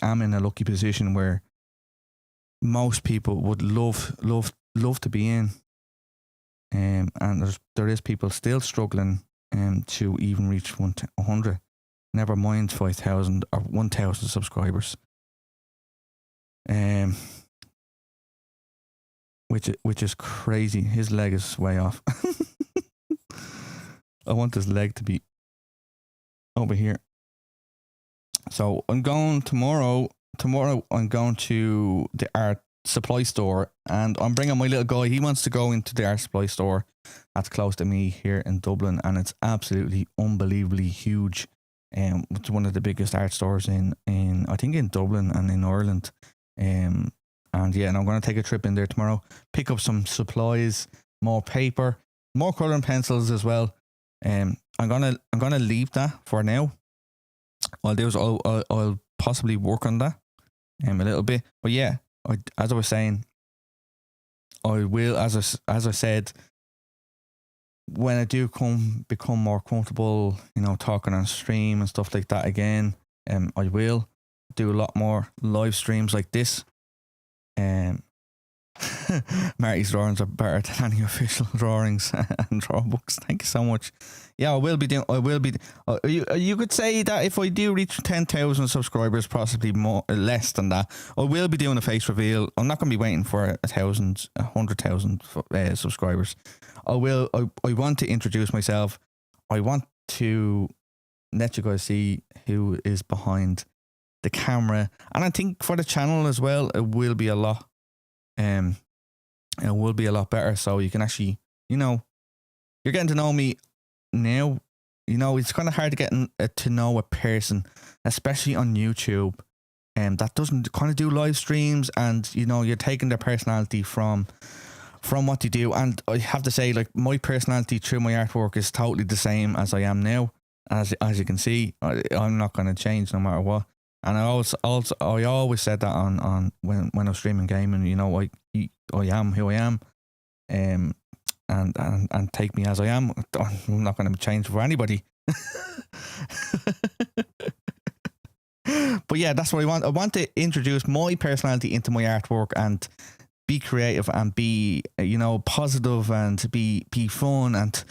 am in a lucky position where most people would love to be in. And there is people still struggling to even reach 100, never mind 5,000 or 1,000 subscribers. Which is crazy. His leg is way off. I want his leg to be over here. So I'm going tomorrow. Tomorrow I'm going to the art supply store, and I'm bringing my little guy. He wants to go into the art supply store that's close to me here in Dublin, and it's absolutely unbelievably huge. It's one of the biggest art stores in I think in Dublin and in Ireland. And I'm going to take a trip in there tomorrow, pick up some supplies, more paper, more colouring pencils as well. I'm gonna leave that for now, I'll do is I'll possibly work on that a little bit. But yeah, as I was saying, I will, as I said, when I do become more comfortable, you know, talking on stream and stuff like that again, I will do a lot more live streams like this. Marty's drawings are better than any official drawings and drawing books. Thank you so much. Yeah, I will be. You could say that if I do reach 10,000 subscribers, possibly more, less than that, I will be doing a face reveal. I'm not going to be waiting for 100,000 subscribers. I want to introduce myself. I want to let you guys see who is behind the camera, and I think for the channel as well, it will be a lot. It will be a lot better, so you can actually, you know, you're getting to know me now. You know, it's kind of hard to get to know a person, especially on YouTube, that doesn't kind of do live streams, and you know, you're taking their personality from what they do. And I have to say, like, my personality through my artwork is totally the same as I am now. As you can see, I'm not going to change no matter what. And I always said that on when I'm streaming gaming, you know, I am who I am, and take me as I am. I'm not going to change for anybody. But yeah, that's what I want. I want to introduce my personality into my artwork and be creative and be, you know, positive and be fun, and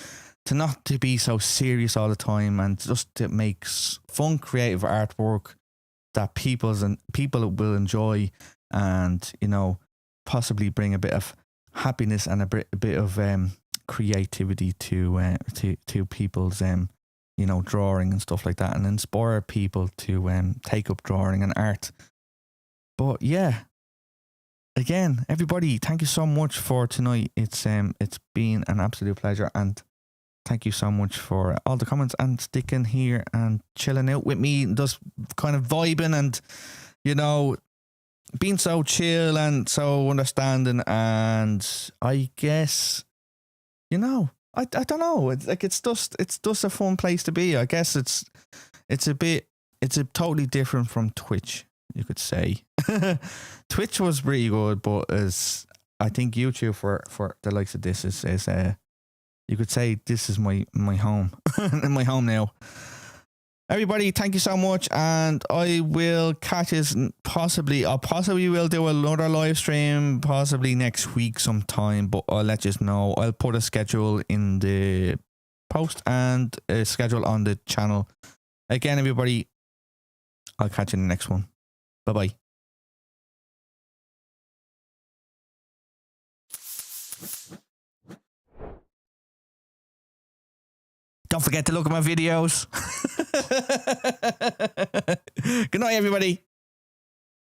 to not to be so serious all the time, and just to make fun, creative artwork that people will enjoy, and, you know, possibly bring a bit of happiness and a bit of creativity to people's you know, drawing and stuff like that, and inspire people to take up drawing and art. But yeah, again, everybody, thank you so much for tonight. It's been an absolute pleasure, and thank you so much for all the comments and sticking here and chilling out with me, just kind of vibing and, you know, being so chill and so understanding. And I guess, you know, I don't know. It's just a fun place to be. I guess it's a totally different from Twitch, you could say. Twitch was pretty good, but I think YouTube for the likes of this is you could say this is my home. My home now. Everybody, thank you so much, and I will catch you possibly will do another live stream possibly next week sometime, but I'll let you know. I'll put a schedule in the post and a schedule on the channel. Again, everybody, I'll catch you in the next one. Bye bye. Don't forget to look at my videos. Good night, everybody.